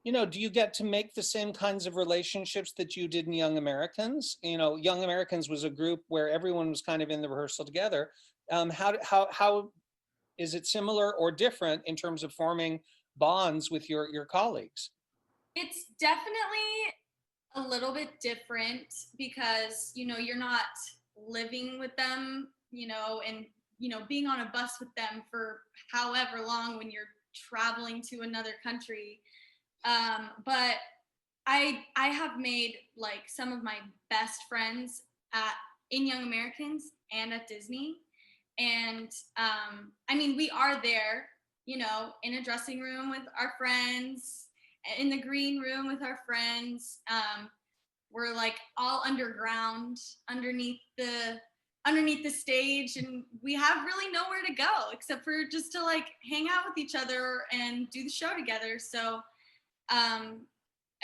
Do you get to make the same kinds of relationships that you did in Young Americans? Young Americans was a group where everyone was kind of in the rehearsal together. How is it similar or different in terms of forming bonds with your colleagues? It's definitely a little bit different because, you're not living with them, and, being on a bus with them for however long when you're traveling to another country. But I have made like some of my best friends at in Young Americans and at Disney. And I mean, we are there, you know, in a dressing room with our friends, in the green room with our friends. We're like all underground, underneath the stage, and we have really nowhere to go except for just to like hang out with each other and do the show together. So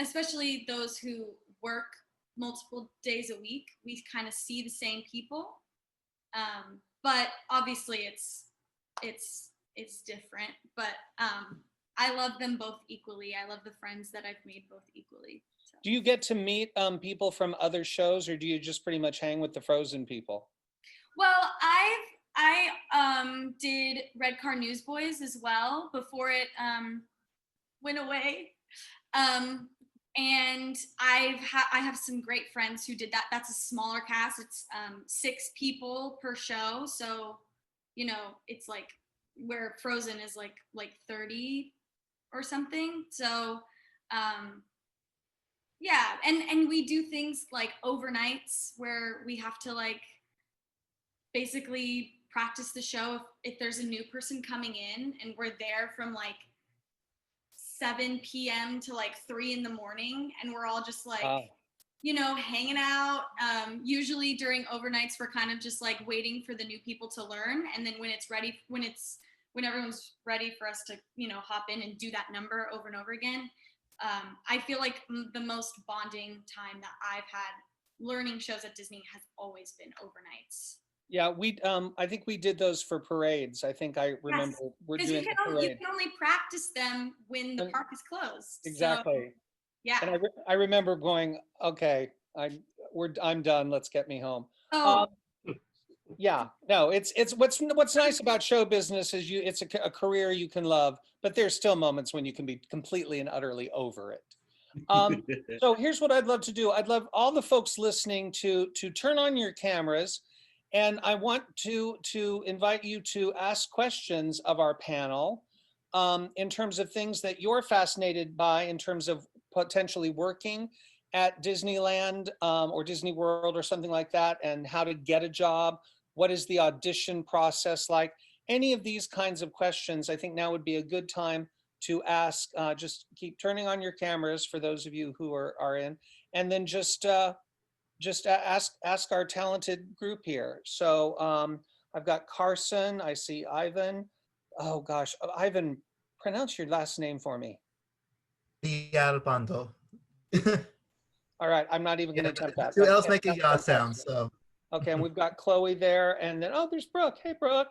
especially those who work multiple days a week, we kind of see the same people. But obviously it's different, but I love them both equally. I love the friends that I've made both equally. So. Do you get to meet people from other shows, or do you just pretty much hang with the Frozen people? Well, I did Red Car Newsboys as well before it went away. And I have some great friends who did that. That's a smaller cast. It's 6 people per show. So, you know, it's like where Frozen is like 30 or something. So, yeah. And we do things like overnights where we have to like basically practice the show if there's a new person coming in, and we're there from like 7 p.m. to like 3 in the morning, and we're all just like, you know, hanging out. Usually during overnights, we're kind of just like waiting for the new people to learn, and then when everyone's ready for us to, you know, hop in and do that number over and over again, I feel like the most bonding time that I've had learning shows at Disney has always been overnights. Yeah, I think we did those for parades. I think I remember we're doing you can only practice them when the park is closed. Exactly. So, yeah. And I remember going, okay, I'm done. Let's get me home. Oh. Yeah, no, it's what's nice about show business is it's a career you can love, but there's still moments when you can be completely and utterly over it. So here's what I'd love to do. I'd love all the folks listening to turn on your cameras. And I want to invite you to ask questions of our panel in terms of things that you're fascinated by in terms of potentially working at Disneyland or Disney World or something like that, and how to get a job. What is the audition process like? Any of these kinds of questions, I think now would be a good time to ask. Just keep turning on your cameras for those of you who are in, and then just ask our talented group here. So I've got Carson, I see Ivan. Oh gosh, Ivan, pronounce your last name for me. Villalpando. All right, I'm not even going to attempt that. Who else make a yaw sound? So. Okay, and we've got Chloe there, and then there's Brooke. Hey, Brooke.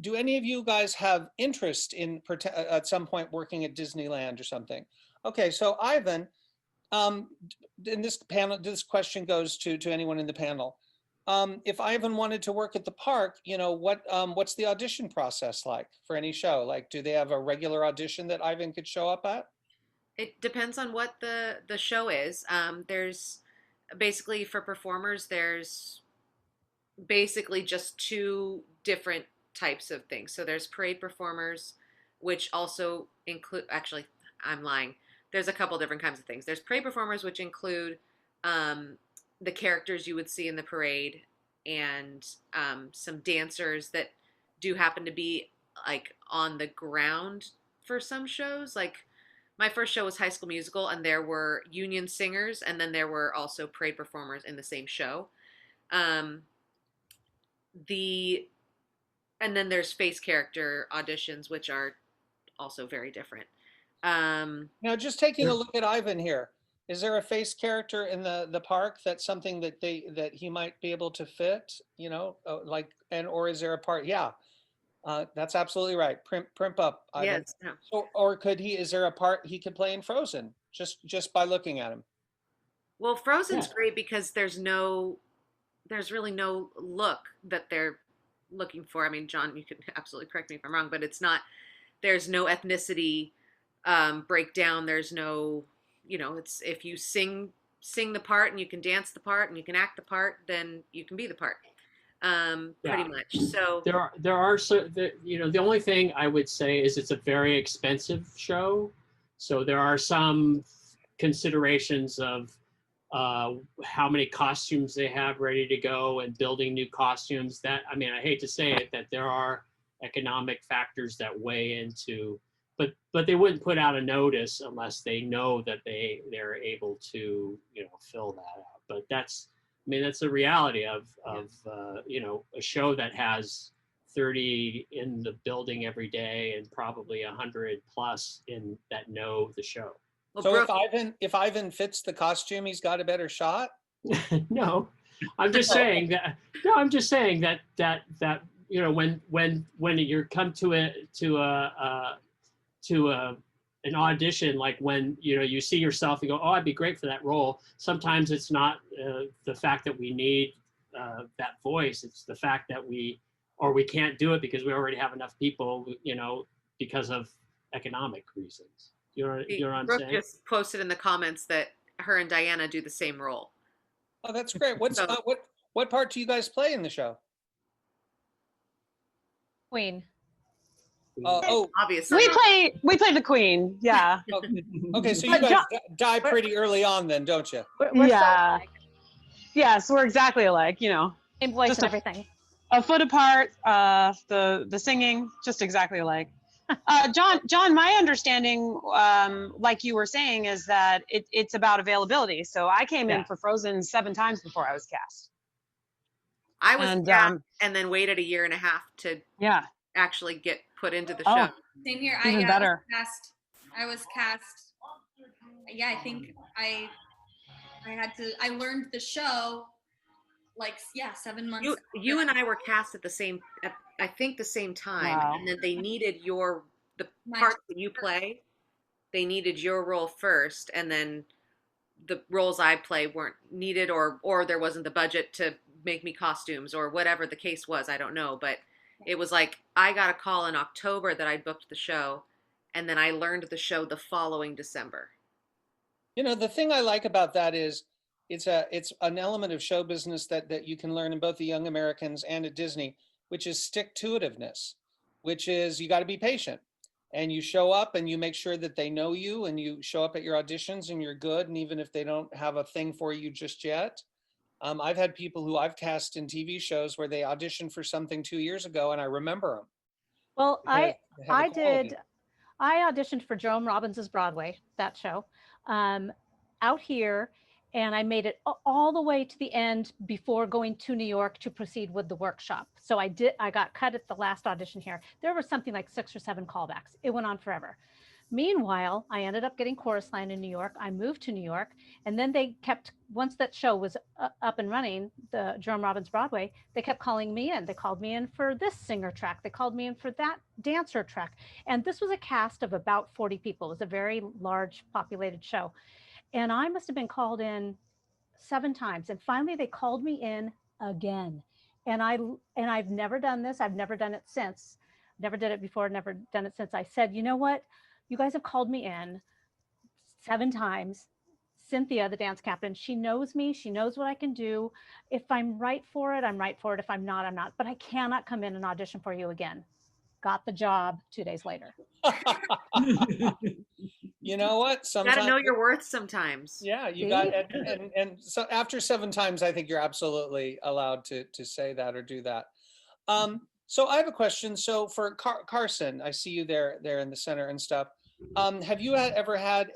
Do any of you guys have interest in at some point working at Disneyland or something? Okay, so Ivan, in this panel, this question goes to anyone in the panel. If Ivan wanted to work at the park, you know, what's the audition process like for any show? Like, do they have a regular audition that Ivan could show up at? It depends on what the show is. There's basically, for performers, there's basically just 2 different types of things. So there's parade performers, which also include, actually, I'm lying. There's a couple different kinds of things. There's parade performers, which include the characters you would see in the parade, and some dancers that do happen to be like on the ground for some shows. Like my first show was High School Musical, and there were union singers, and then there were also parade performers in the same show. And then there's face character auditions, which are also very different. Now, just taking a look at Ivan here, is there a face character in the park that's something that he might be able to fit? You know, or is there a part? Yeah, that's absolutely right. Primp up, Ivan. Yes. No. So, or is there a part he could play in Frozen just by looking at him? Well, Frozen's great because there's really no look that they're looking for. I mean, John, you can absolutely correct me if I'm wrong, but there's no ethnicity breakdown. There's no, you know, it's if you sing the part and you can dance the part and you can act the part, then you can be the part. Pretty much. So you know, the only thing I would say is it's a very expensive show. So there are some considerations of how many costumes they have ready to go and building new costumes. That, I mean, I hate to say it, that there are economic factors that weigh into, but they wouldn't put out a notice unless they know that they're able to, you know, fill that out. But that's, I mean, that's the reality of you know, a show that has 30 in the building every day and probably 100 plus in that know the show. Well, So Brooke, if Ivan fits the costume, he's got a better shot. No, I'm just saying that. No, I'm just saying that you know, when you come to an audition, like when, you know, you see yourself and go, oh, I'd be great for that role. Sometimes it's not the fact that we need that voice. It's the fact that we can't do it because we already have enough people, you know, because of economic reasons. You know what I'm Brooke saying? just posted in the comments that her and Diana do the same role. Oh, that's great. What's So- what part do you guys play in the show? Queen. Oh, Obviously. We play the queen. Yeah. okay. So you But guys die pretty early on, then, don't you? We're Yeah. so alike. Yes, we're exactly alike, you know. Same voice Just and a- everything. A foot apart, the singing, just exactly alike. John, my understanding, like you were saying, is that it's about availability. So I came in Yeah. for Frozen 7 times before I was cast. I was And, cast and then waited a year and a half to Yeah. actually get put into the Oh. show. Same here. Even better. I was cast. Yeah, I think I learned the show like 7 months. You and I were cast at the same time, Wow. and then they needed the My part that you play. They needed your role first, and then the roles I play weren't needed, or there wasn't the budget to make me costumes, or whatever the case was. I don't know, but it was like I got a call in October that I booked the show, and then I learned the show the following December. You know, the thing I like about that is it's an element of show business that you can learn in both the Young Americans and at Disney, which is stick-to-itiveness, which is you got to be patient and you show up and you make sure that they know you and you show up at your auditions and you're good. And even if they don't have a thing for you just yet, I've had people who I've cast in TV shows where they auditioned for something 2 years ago and I remember them. Well, I I auditioned for Jerome Robbins' Broadway, that show, out here, and I made it all the way to the end before going to New York to proceed with the workshop. So I got cut at the last audition here. There were something like 6 or 7 callbacks. It went on forever. Meanwhile, I ended up getting chorus line in New York. I moved to New York, and then they kept, once that show was up and running, the Jerome Robbins Broadway, they kept calling me in. They called me in for this singer track. They called me in for that dancer track. And this was a cast of about 40 people. It was a very large populated show. And I must have been called in 7 times. And finally they called me in again. And I've never done this. I've never done it since. Never did it before, never done it since. I said, you know what? You guys have called me in 7 times. Cynthia, the dance captain, she knows me. She knows what I can do. If I'm right for it, I'm right for it. If I'm not, I'm not. But I cannot come in and audition for you again. Got the job 2 days later. You know what? You Sometimes got to know your worth sometimes. Yeah, you See? got and so after 7 times, I think you're absolutely allowed to say that or do that. So I have a question. So for Carson, I see you there in the center and stuff. Have you ever had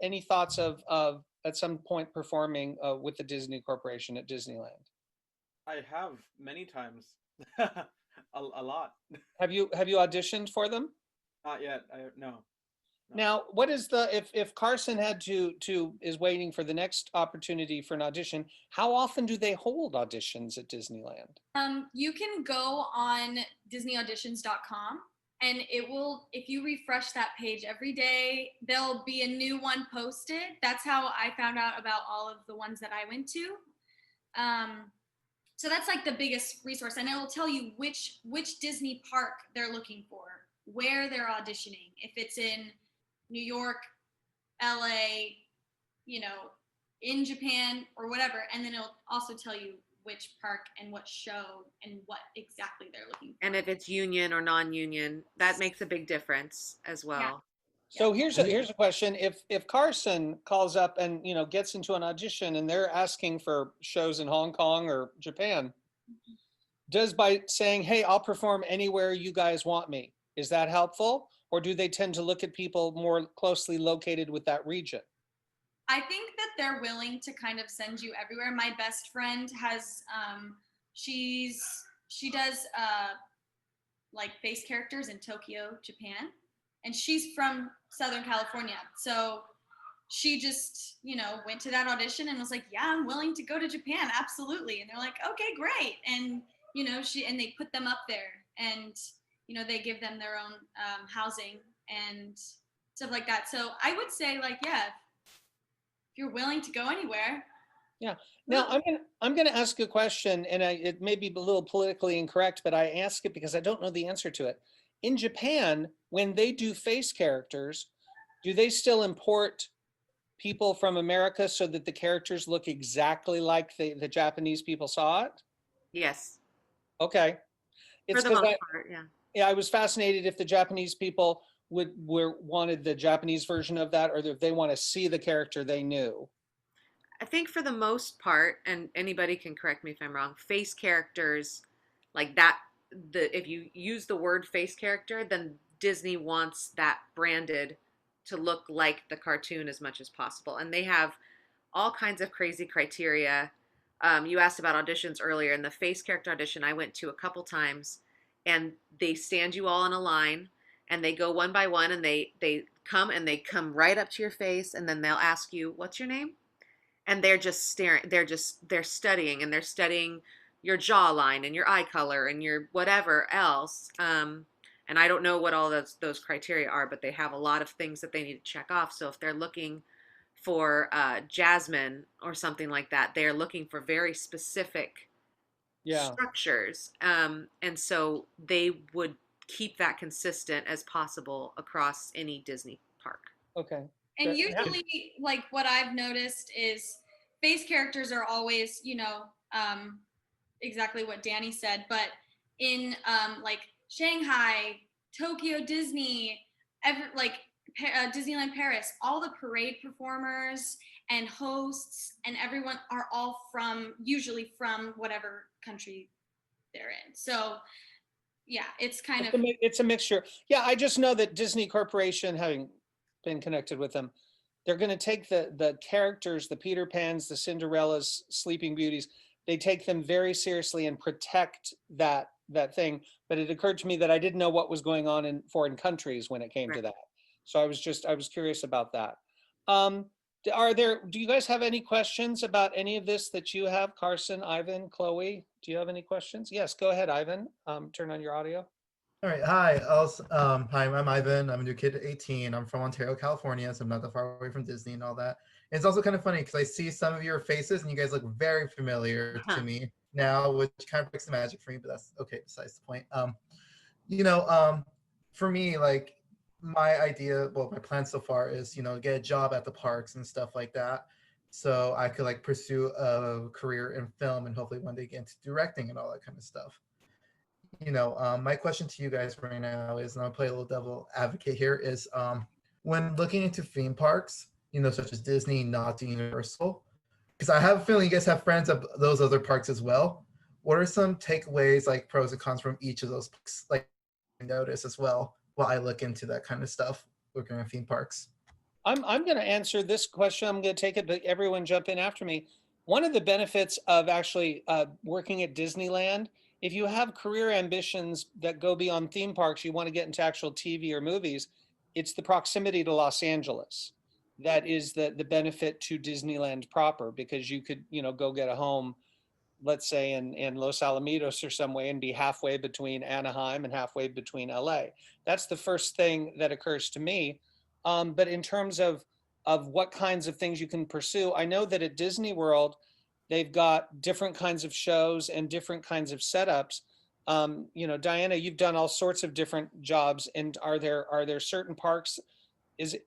any thoughts of at some point performing with the Disney Corporation at Disneyland? I have many times, a lot. Have you auditioned for them? Not yet. No. Now, what is if Carson is waiting for the next opportunity for an audition, how often do they hold auditions at Disneyland? You can go on DisneyAuditions.com and it will, if you refresh that page every day, there'll be a new one posted. That's how I found out about all of the ones that I went to. So that's like the biggest resource, and it will tell you which Disney park they're looking for, where they're auditioning, if it's in New York, LA, in Japan or whatever. And then it'll also tell you which park and what show and what exactly they're looking for. And if it's union or non-union, that makes a big difference as well. So here's a question. If Carson calls up and, you know, gets into an audition and they're asking for shows in Hong Kong or Japan, does by saying, hey, I'll perform anywhere you guys want me, is that helpful? Or do they tend to look at people more closely located with that region? I think that they're willing to kind of send you everywhere. My best friend has, she does like face characters in Tokyo, Japan, and she's from Southern California. So she just, you know, went to that audition and was like, yeah, I'm willing to go to Japan, absolutely. And they're like, okay, great. And, you know, they put them up there, and, you know, they give them their own housing and stuff like that. So I would say, like, yeah, if you're willing to go anywhere. Yeah. Now I'm gonna ask a question, and it may be a little politically incorrect, but I ask it because I don't know the answer to it. In Japan, when they do face characters, do they still import people from America so that the characters look exactly like the Japanese people saw it? Yes. Okay. For It's the because most part, yeah. yeah, I was fascinated if the Japanese people wanted the Japanese version of that, or if they want to see the character they knew. I think for the most part, and anybody can correct me if I'm wrong, face characters like that, if you use the word face character, then Disney wants that branded to look like the cartoon as much as possible. And they have all kinds of crazy criteria. You asked about auditions earlier, and the face character audition I went to a couple times, and they stand you all in a line, and they go one by one, and they come right up to your face, and then they'll ask you, what's your name? And they're just staring, they're studying, and they're studying your jawline and your eye color and your whatever else. And I don't know what all those criteria are, but they have a lot of things that they need to check off. So if they're looking for Jasmine or something like that, they're looking for very specific structures. And so they would keep that consistent as possible across any Disney park. Okay. And usually, like, what I've noticed is face characters are always, you know, exactly what Dani said, but in like Shanghai, Tokyo Disney, Disneyland Paris, all the parade performers and hosts and everyone are all usually from whatever country they're in. So yeah, it's kind of, it's a mixture. Yeah, I just know that Disney Corporation, having been connected with them, they're going to take the characters, the Peter Pans, the Cinderellas, Sleeping Beauties, they take them very seriously and protect that thing. But it occurred to me that I didn't know what was going on in foreign countries when it came to that. So I was curious about that. Do you guys have any questions about any of this that you have? Carson, Ivan, Chloe, do you have any questions? Yes, go ahead, Ivan. Turn on your audio. All right. Hi. Hi, I'm Ivan. I'm a new kid at 18. I'm from Ontario, California, so I'm not that far away from Disney and all that. And it's also kind of funny because I see some of your faces and you guys look very familiar to me now, which kind of breaks the magic for me, but that's okay, besides the point. For me, like, my plan so far is, you know, get a job at the parks and stuff like that, so I could like pursue a career in film and hopefully one day get into directing and all that kind of stuff. My question to you guys right now is, and I'll play a little devil advocate here, is when looking into theme parks, you know, such as Disney, not Universal, because I have a feeling you guys have friends of those other parks as well. What are some takeaways, like pros and cons from each of those parks, like notice as well while I look into that kind of stuff, looking at theme parks? I'm going to answer this question. I'm going to take it, but everyone jump in after me. One of the benefits of actually working at Disneyland, if you have career ambitions that go beyond theme parks, you want to get into actual TV or movies, it's the proximity to Los Angeles. That is the benefit to Disneyland proper, because you could, you know, go get a home, let's say in Los Alamitos or some way, and be halfway between Anaheim and halfway between LA. That's the first thing that occurs to me. But in terms of what kinds of things you can pursue, I know that at Disney World, they've got different kinds of shows and different kinds of setups. Diana, you've done all sorts of different jobs, and are there certain parks? Is it,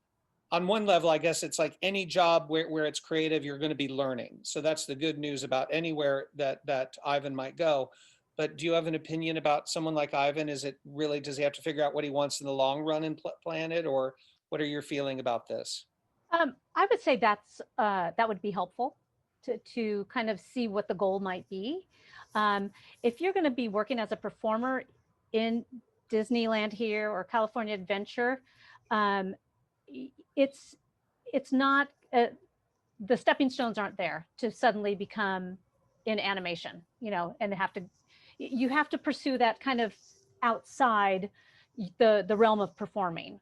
on one level, I guess it's like any job where it's creative, you're going to be learning. So that's the good news about anywhere that Ivan might go. But do you have an opinion about someone like Ivan? Is it really, does he have to figure out what he wants in the long run and plan it, or What are your feeling about this? I would say that would be helpful to kind of see what the goal might be. If you're going to be working as a performer in Disneyland here or California Adventure, it's not the stepping stones aren't there to suddenly become in animation, and you have to pursue that kind of outside the realm of performing.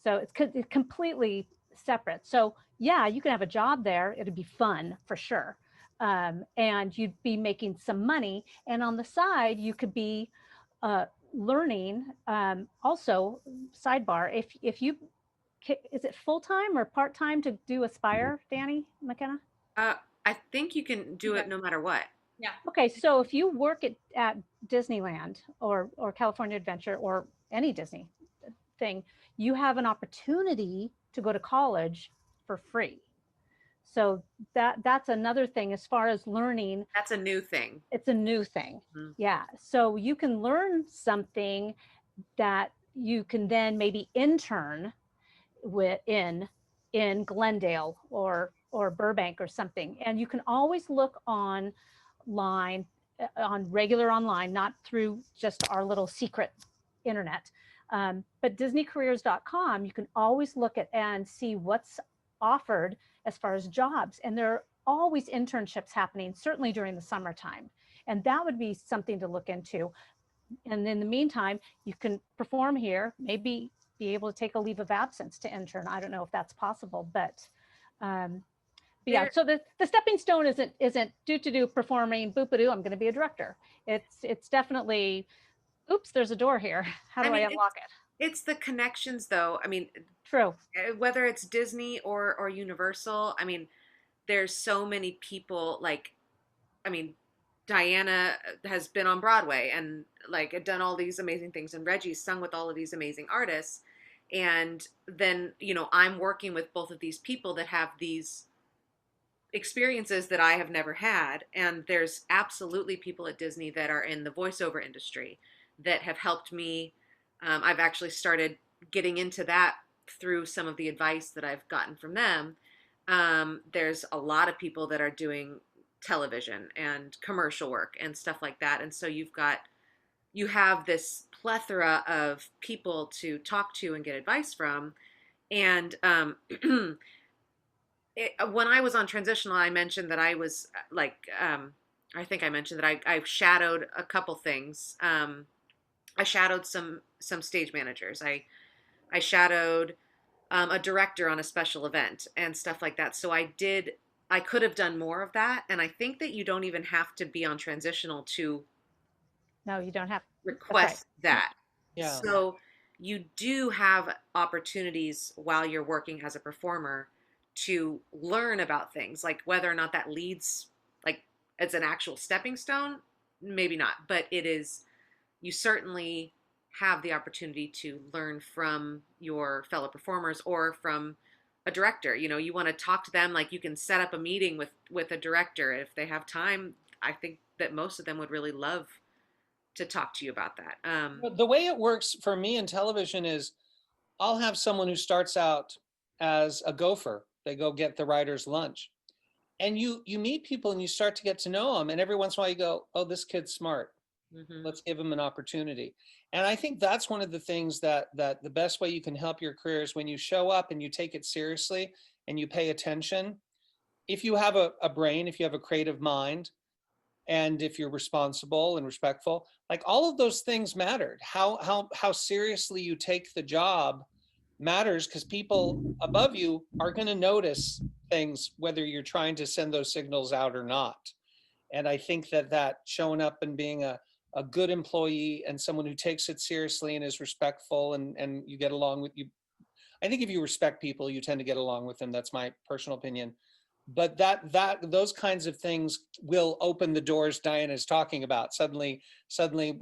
So it's completely separate. So yeah, you can have a job there. It'd be fun for sure. And you'd be making some money. And on the side, you could be learning. Also, sidebar, if you, is it full-time or part-time to do Aspire, Dani, McKenna? I think you can do it no matter what. Yeah. Okay, so if you work at Disneyland or California Adventure or any Disney thing, you have an opportunity to go to college for free. So that's another thing as far as learning. That's a new thing. It's a new thing. Mm-hmm. Yeah. So you can learn something that you can then maybe intern in Glendale or Burbank or something. And you can always look online, on regular online, not through just our little secret internet. But DisneyCareers.com, you can always look at and see what's offered as far as jobs. And there are always internships happening, certainly during the summertime. And that would be something to look into. And in the meantime, you can perform here, maybe be able to take a leave of absence to intern. I don't know if that's possible, but yeah. So the stepping stone isn't do performing, boop-a-doo, I'm going to be a director. It's definitely, oops, there's a door here. How do I unlock it? It's the connections, though. I mean, true. Whether it's Disney or Universal, I mean, there's so many people. Like, I mean, Diana has been on Broadway and like done all these amazing things, and Reggie's sung with all of these amazing artists. And then, I'm working with both of these people that have these experiences that I have never had. And there's absolutely people at Disney that are in the voiceover industry that have helped me. I've actually started getting into that through some of the advice that I've gotten from them. There's a lot of people that are doing television and commercial work and stuff like that. And so you have this plethora of people to talk to and get advice from. And when I was on transitional, I mentioned that I was I think I mentioned that I shadowed a couple things. I shadowed some stage managers. I shadowed a director on a special event and stuff like that. So I could have done more of that. And I think that you don't even have to be on transitional to no, you don't have to request that. Yeah. So you do have opportunities while you're working as a performer to learn about things, like whether or not that leads, like it's an actual stepping stone, maybe not, but you certainly have the opportunity to learn from your fellow performers or from a director. You want to talk to them, like you can set up a meeting with a director if they have time. I think that most of them would really love to talk to you about that. The way it works for me in television is I'll have someone who starts out as a gopher. They go get the writer's lunch. And you meet people and you start to get to know them. And every once in a while you go, oh, this kid's smart. Mm-hmm. Let's give him an opportunity. And I think that's one of the things that the best way you can help your career is when you show up and you take it seriously and you pay attention. If you have a brain, if you have a creative mind, and if you're responsible and respectful, like all of those things mattered. How seriously you take the job matters, because people above you are going to notice things whether you're trying to send those signals out or not. And I think that showing up and being a good employee and someone who takes it seriously and is respectful and you get along with you. I think if you respect people, you tend to get along with them. That's my personal opinion. But those kinds of things will open the doors Diana is talking about. Suddenly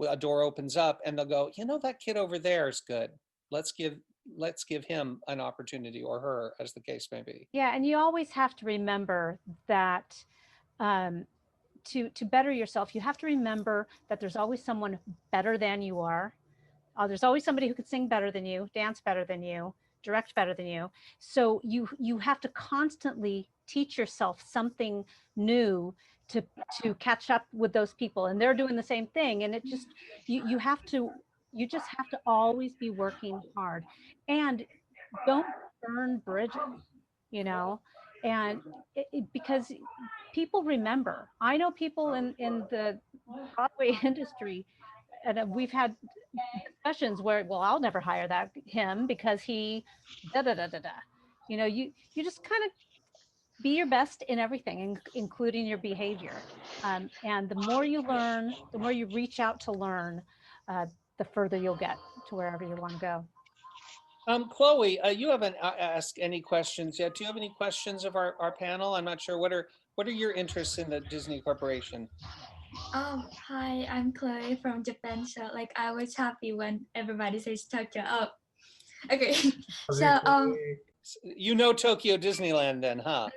a door opens up and they'll go, that kid over there is good. Let's give him an opportunity, or her, as the case may be. Yeah, and you always have to remember that to better yourself, you have to remember that there's always someone better than you are. There's always somebody who could sing better than you, dance better than you, direct better than you. So you have to constantly teach yourself something new to catch up with those people, and they're doing the same thing. And it just you just have to always be working hard, and don't burn bridges, you know, and because people remember. I know people in the Broadway industry, and we've had discussions where, well, I'll never hire him because he da da da da da. You know, you just kind of be your best in everything, including your behavior. And the more you learn, the more you reach out to learn, the further you'll get to wherever you want to go. Chloe, you haven't asked any questions yet. Do you have any questions of our panel? I'm not sure. What are your interests in the Disney Corporation? Hi, I'm Chloe from Japan. So like I was happy when everybody says Tokyo. Oh, okay. So You know Tokyo Disneyland then, huh?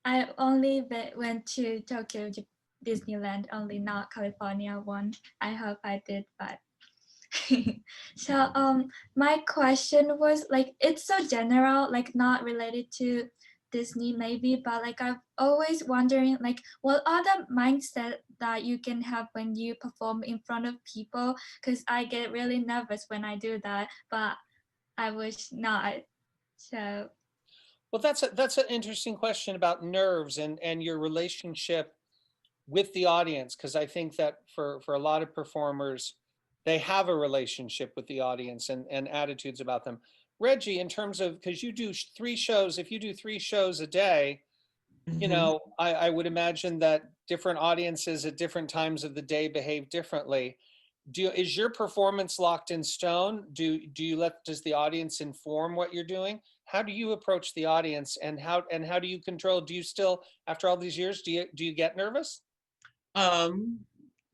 I only went to Tokyo Disneyland, only not California one. I hope I did, but so my question was like, it's so general, like not related to Disney maybe, but like I'm always wondering like what are the mindset that you can have when you perform in front of people, because I get really nervous when I do that, but I was not. So well, that's an interesting question about nerves and your relationship with the audience, because I think that for a lot of performers, they have a relationship with the audience and attitudes about them. Reggie, in terms of, because you do 3 shows, if you do 3 shows a day, you know, I would imagine that different audiences at different times of the day behave differently. Is your performance locked in stone? Does the audience inform what you're doing? How do you approach the audience, and how do you control? Do you still, after all these years, do you get nervous?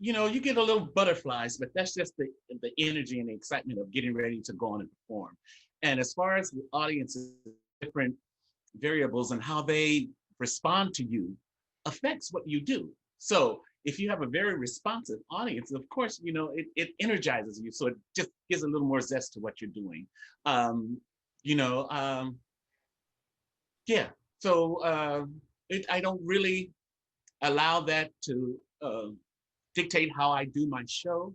You know, you get a little butterflies, but that's just the energy and the excitement of getting ready to go on and perform. And as far as the audience's different variables and how they respond to you affects what you do. So if you have a very responsive audience, of course, you know, it energizes you. So it just gives a little more zest to what you're doing. Yeah. So I don't really allow that to dictate how I do my show,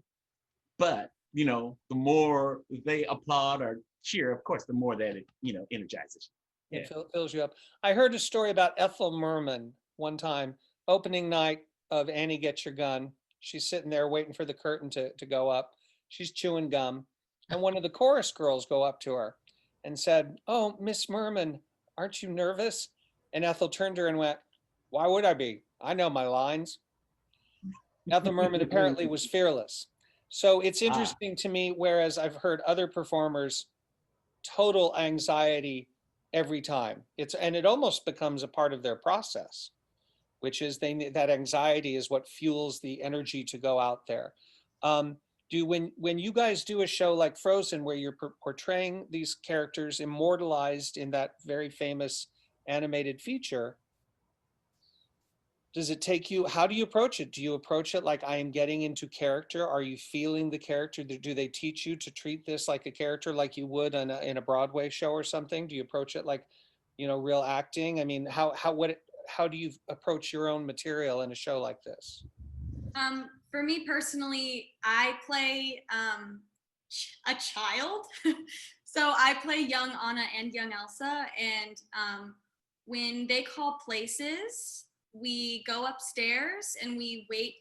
but you know, the more they applaud or cheer, of course, the more that it, you know, energizes you. Yeah. It fills you up. I heard a story about Ethel Merman one time, opening night of Annie Get Your Gun. She's sitting there waiting for the curtain to go up. She's chewing gum, and one of the chorus girls go up to her and said, "Oh, Miss Merman, aren't you nervous?" And Ethel turned to her and went, "Why would I be? I know my lines." Ethel Merman apparently was fearless. So it's interesting to me, whereas I've heard other performers, total anxiety every time. And it almost becomes a part of their process, which is that anxiety is what fuels the energy to go out there. When you guys do a show like Frozen, where you're portraying these characters immortalized in that very famous animated feature, does it take you, how do you approach it? Do you approach it like, I am getting into character? Are you feeling the character? Do they teach you to treat this like a character, like you would in a Broadway show or something? Do you approach it like, you know, real acting? I mean, how do you approach your own material in a show like this? For me personally, I play a child. So I play young Anna and young Elsa. And when they call places, we go upstairs and we wait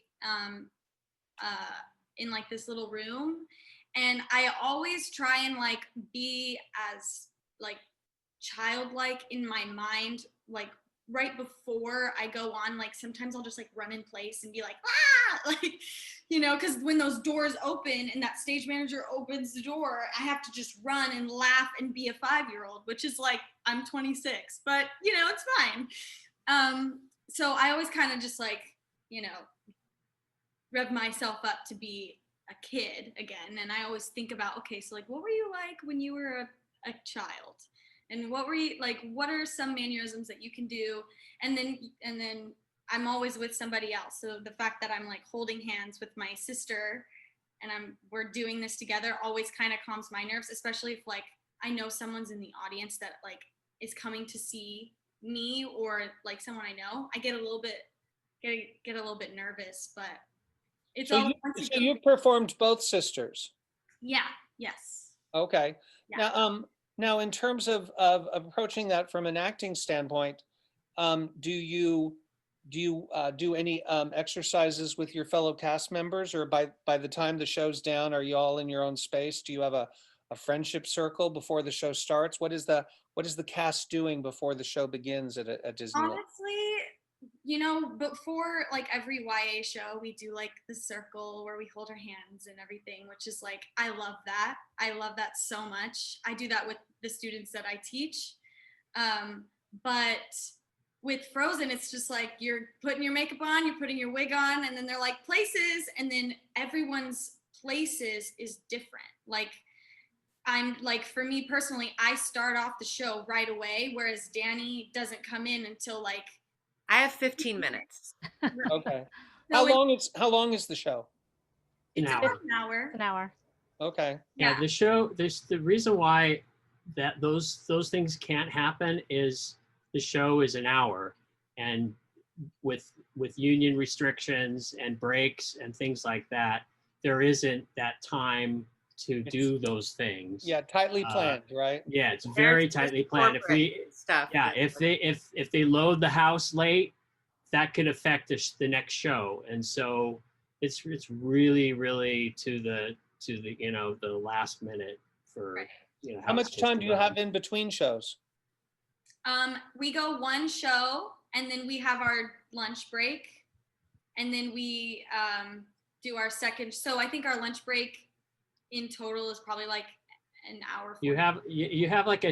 in like this little room. And I always try and like be as like childlike in my mind, like right before I go on. Like sometimes I'll just like run in place and be like, ah, like, you know, because when those doors open and that stage manager opens the door, I have to just run and laugh and be a 5-year-old, which is like, I'm 26, but you know, it's fine. So I always kind of just like, you know, rev myself up to be a kid again. And I always think about, okay, so like, what were you like when you were a child? And what were you like, what are some mannerisms that you can do? And then I'm always with somebody else. So the fact that I'm like holding hands with my sister and we're doing this together always kind of calms my nerves, especially if like I know someone's in the audience that like is coming to see me or like someone I know, I get a little bit nervous, but it's So all you, once you so go- you performed both sisters. yeah, yes. Okay. Yeah. Now in terms of approaching that from an acting standpoint, do you do any exercises with your fellow cast members, or by the time the show's down, are you all in your own space? Do you have a friendship circle before the show starts? What is the cast doing before the show begins at Disneyland? Honestly, you know, before like every YA show, we do like the circle where we hold our hands and everything, which is like, I love that. I love that so much. I do that with the students that I teach. But with Frozen, it's just like you're putting your makeup on, you're putting your wig on, and then they're like places, and then everyone's places is different. Like, I'm like, for me personally, I start off the show right away, whereas Dani doesn't come in until like, I have 15 minutes. Okay. So How long is the show? it's An about hour. an hour. An hour. Okay. Yeah, the show, there's the reason why that those things can't happen is the show is an hour, and with union restrictions and breaks and things like that, there isn't that time to do those things. Yeah, tightly planned, right? Yeah, it's very There's tightly planned. corporate stuff. If they load the house late, that could affect the next show, and so it's really to the the last minute for How much time do you have in between shows? We go one show, and then we have our lunch break, and then we do our second. So I think our lunch break in total is probably like an hour. You have like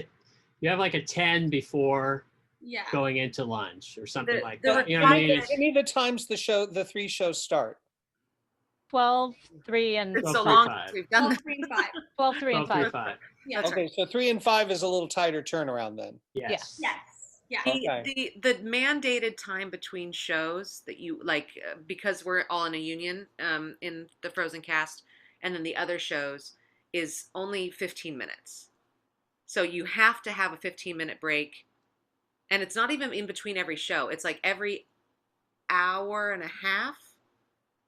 a 10 before Yeah. going into lunch or something The- like the that. You know what I mean? Give me the times the three shows start. 12, 3, and It's 12, so 3, long 5. since we've done 12, that. 3, and 5. 12, 3, 12, and 3, 5. 5. Yeah. Okay, so 3 and 5 is a little tighter turnaround then. Yes. Yes. Yeah. Okay. The mandated time between shows that you like, because we're all in a union in the Frozen cast, and then the other shows is only 15 minutes. So you have to have a 15-minute break, and it's not even in between every show. It's like every hour and a half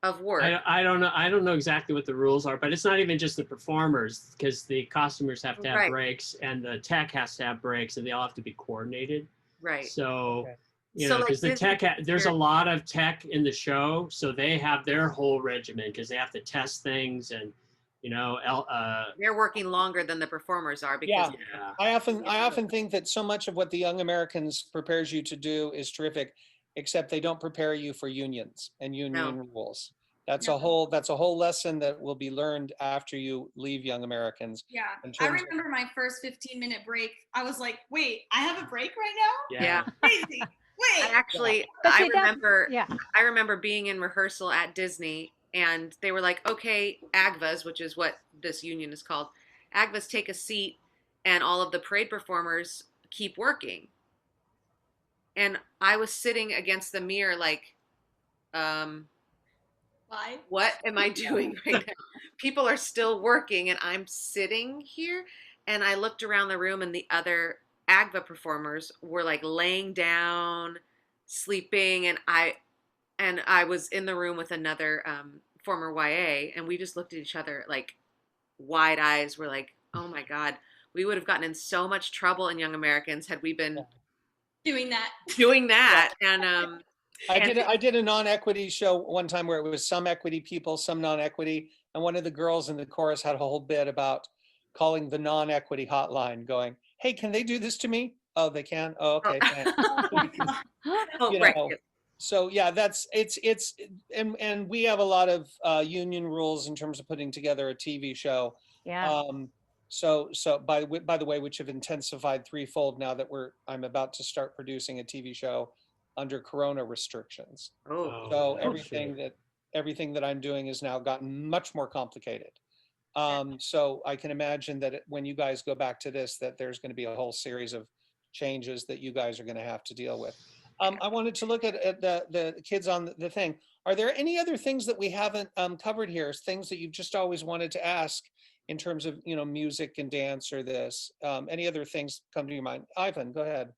of work. I don't know exactly what the rules are, but it's not even just the performers, because the costumers have to have Right. breaks and the tech has to have breaks, and they all have to be coordinated. Right. So, Okay. So, like, because the Disney- there's a lot of tech in the show, so they have their whole regimen because they have to test things and, They're working longer than the performers are because yeah. I often think that so much of what the Young Americans prepares you to do is terrific, except they don't prepare you for unions and union rules. That's a whole lesson that will be learned after you leave Young Americans. Yeah. in I terms of- remember my first 15-minute break. I was like, wait, I have a break right now? Yeah. Crazy. Wait. But I see, that- remember Yeah. I remember being in rehearsal at Disney, and they were like, okay, AGVAs, which is what this union is called, AGVAs, take a seat, and all of the parade performers keep working. And I was sitting against the mirror like, Why? what am I doing right now? People are still working, and I'm sitting here. And I looked around the room, and the other AGVA performers were like laying down, sleeping, and I was in the room with another former YA, and we just looked at each other like wide eyes. We're like, oh my God, we would have gotten in so much trouble in Young Americans had we been Doing that. doing that. And I did a non-equity show one time where it was some equity people, some non-equity, and one of the girls in the chorus had a whole bit about calling the non-equity hotline, going, "Hey, can they do this to me? Oh, they can. Oh, okay, thanks." oh, You right. know, So yeah, and we have a lot of union rules in terms of putting together a TV show. Yeah. So by the way, which have intensified threefold now that I'm about to start producing a TV show under Corona restrictions. Oh, So shit. everything that I'm doing has now gotten much more complicated. So I can imagine that when you guys go back to this, that there's going to be a whole series of changes that you guys are going to have to deal with. I wanted to look at the kids on the thing. Are there any other things that we haven't covered here? Things that you've just always wanted to ask in terms of, music and dance or this? Any other things come to your mind? Ivan, go ahead.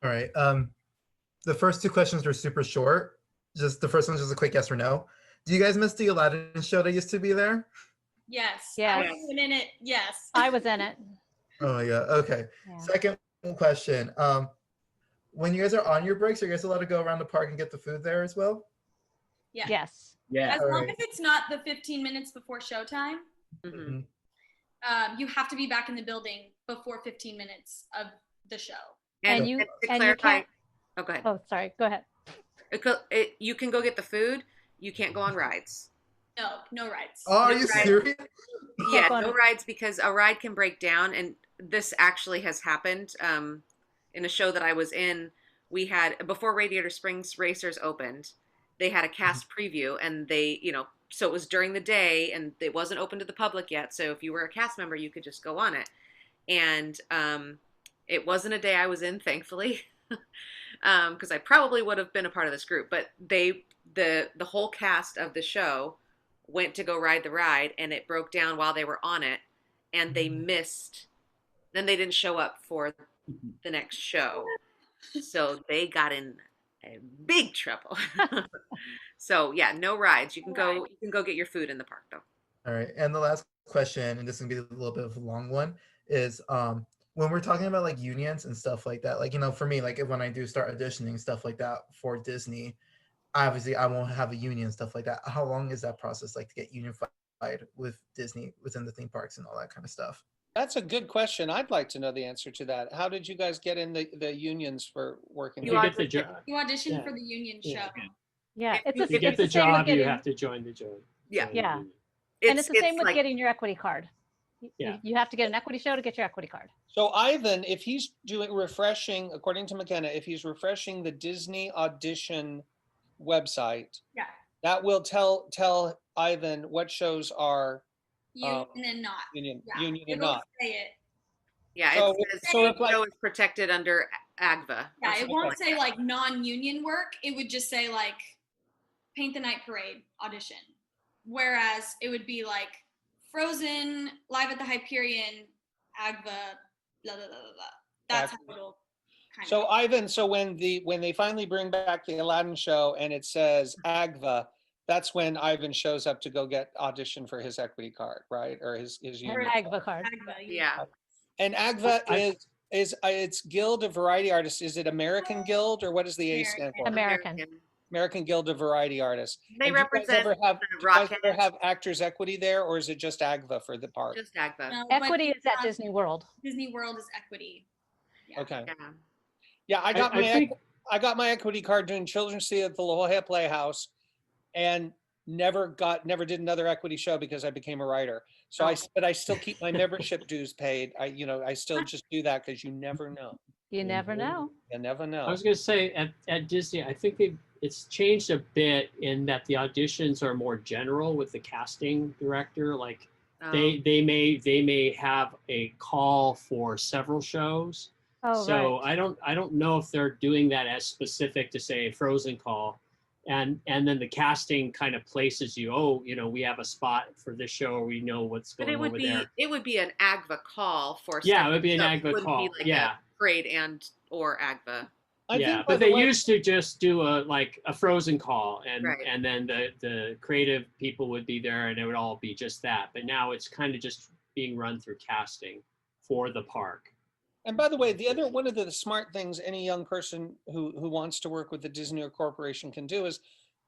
All right. The first two questions were super short. Just the first one's just a quick yes or no. Do you guys miss the Aladdin show that used to be there? Yes. Yes. I was in it. Yes. I was in it. Oh my god. Okay. Yeah. Second question. When you guys are on your breaks, are you guys allowed to go around the park and get the food there as well? Yeah. Yes. Yeah. As long Alright. as it's not the 15 minutes before showtime, Mhm. you have to be back in the building before 15 minutes of the show. And you- to and you clarify, can't- oh, go ahead. Oh, sorry. Go ahead. You can go get the food. You can't go on rides. No, no rides. Oh, are No, you right. serious? Yeah, go on no a- rides because a ride can break down, and this actually has happened. In a show that I was in, we had before Radiator Springs Racers opened, they had a cast preview, and they, so it was during the day, and it wasn't open to the public yet. So if you were a cast member, you could just go on it, and it wasn't a day I was in, thankfully, because I probably would have been a part of this group. But the whole cast of the show went to go ride the ride, and it broke down while they were on it, and they missed. Then they didn't show up for the next show, so they got in big trouble. So yeah, no rides. You can go get your food in the park though. All right. And the last question, and this is gonna be a little bit of a long one, is when we're talking about like unions and stuff like that, like for me, like when I do start auditioning stuff like that for Disney, obviously I won't have a union and stuff like that. How long is that process like to get unified with Disney within the theme parks and all that kind of stuff? That's a good question. I'd like to know the answer to that. How did you guys get in the unions for working? You with- get the job. You audition Yeah. for the union Yeah. show. Yeah. It's you the, To get it's the the same with job, you getting, have to join the job. Yeah. join the Yeah. union. and it's the same with like, getting your equity card. Yeah. You have to get an equity show to get your equity card. So Ivan, if he's refreshing, according to McKenna, if he's refreshing the Disney Audition website, Yeah. that will tell Ivan what shows are Union and not. union Yeah. and It'll not. say it. Yeah, So- it says so if, like- show is protected under AGVA. Yeah, it won't Okay. say like non-union work. It would just say like Paint the Night Parade audition. Whereas it would be like Frozen, Live at the Hyperion, AGVA, blah blah blah blah blah. That's how it'll kind So of. Ivan, so when they finally bring back the Aladdin show and it says AGVA, that's when Ivan shows up to go get audition for his equity card, right? Or his Or union. AGVA card. AGVA, Yeah. And AGVA I- is it's Guild of Variety Artists. Is it American Guild or what does the A stand for? American. American Guild of Variety Artists. They And do you guys represent ever have, the do you guys Rockettes. ever have Actors Equity there, or is it just AGVA for the park? Just AGVA. No, but Equity is at Disney World. Disney World is equity. Yeah. Okay. Yeah. Yeah, I got I my think- I got my equity card doing Children's Theater at the La Jolla Playhouse, and never did another equity show because I became a writer. So Oh. but I still keep my membership dues paid. I still just do that because you never know. You never know. You never know. I was going to say at Disney, I think it's changed a bit in that the auditions are more general with the casting director. Like they may have a call for several shows. Oh, So right. I don't know if they're doing that as specific to say a Frozen call, and then the casting kind of places you. Oh, we have a spot for this show, or we know what's But going over there. it would be an AGVA call for. Yeah, it would be an separate shows. It AGVA wouldn't call. Be like Yeah. A parade or AGVA. I Yeah, think, by but the they way- used to just do a Frozen call, and Right. and then the creative people would be there, and it would all be just that. But now it's kind of just being run through casting for the park. And by the way, one of the smart things any young person who wants to work with the Disney or corporation can do is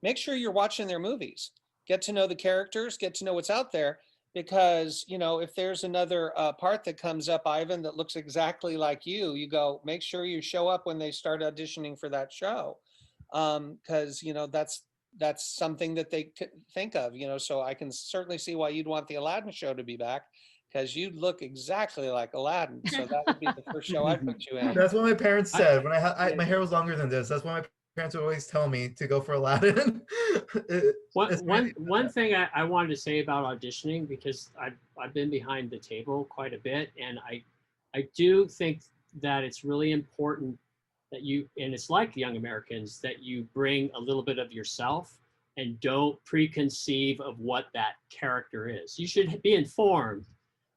make sure you're watching their movies. Get to know the characters, get to know what's out there. Because, if there's another part that comes up, Ivan, that looks exactly like you go, make sure you show up when they start auditioning for that show. Because, that's something that they could think of, so I can certainly see why you'd want the Aladdin show to be back. Because you look exactly like Aladdin. So that would be the first show I'd put you in. That's what my parents said when my hair was longer than this. That's what my parents would always tell me to go for Aladdin. It's really- One thing I wanted to say about auditioning, because I've been behind the table quite a bit, and I do think that it's really important that you, and it's like Young Americans, that you bring a little bit of yourself and don't preconceive of what that character is. You should be informed,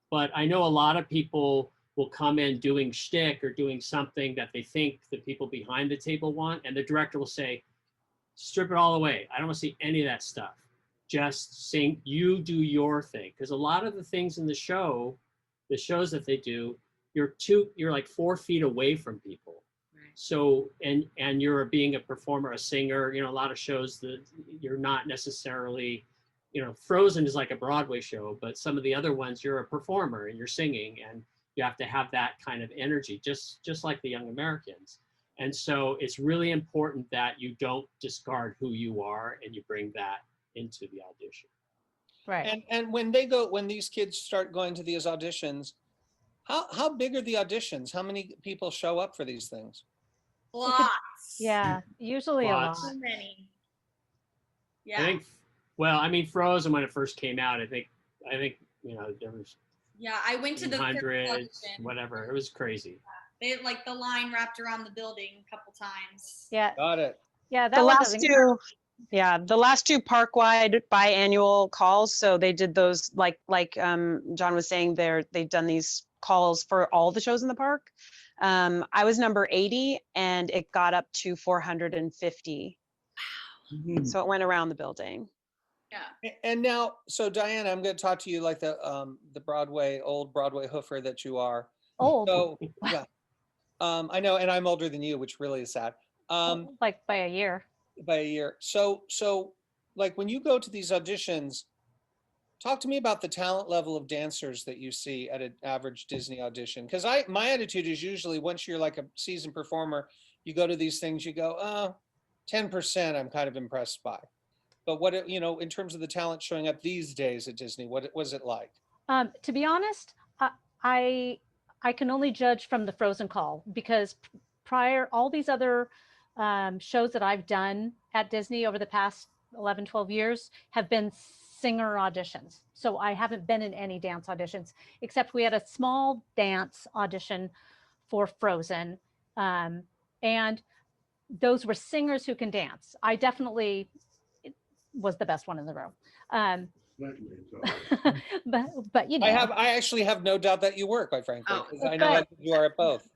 but I know a lot of people will come in doing shtick or doing something that they think the people behind the table want, and the director will say, strip it all away. I don't want to see any of that stuff. Just sing, you do your thing. Because a lot of the things in the shows that they do, you're like 4 feet away from people. Right. So, and you're being a performer, a singer, a lot of shows that you're not necessarily, Frozen is like a Broadway show, but some of the other ones, you're a performer and you're singing, and you have to have that kind of energy, just like the Young Americans. And so it's really important that you don't discard who you are and you bring that into the audition. Right. And when these kids start going to these auditions, how big are the auditions? How many people show up for these things? Lots. Yeah, usually Lots. a lot. So many. I Yeah. think, Frozen, when it first came out, I think there was Yeah, I went to the third hundreds, audition. whatever. It was crazy. They had like the line wrapped around the building a couple times. Yeah, Got it. yeah. That The was last two park-wide biannual calls. So they did those like John was saying they've done these calls for all the shows in the park. I was number 80 and it got up to 450. So it went around the building. Yeah. And now, so Diana, I'm going to talk to you like the old Broadway hoofer that you are. old, So yeah, I know, and I'm older than you, which really is sad. like by a year. By a year. So like when you go to these auditions, talk to me about the talent level of dancers that you see at an average Disney audition. Because my attitude is usually once you're like a seasoned performer, you go to these things, you go, 10% I'm kind of impressed by. But what, in terms of the talent showing up these days at Disney, what was it like? To be honest, I can only judge from the Frozen call because all these other shows that I've done at Disney over the past 11, 12 years have been singer auditions. So I haven't been in any dance auditions, except we had a small dance audition for Frozen. And those were singers who can dance. I definitely was the best one in the room. but I actually have no doubt that you were, quite frankly, because I know that you are at both.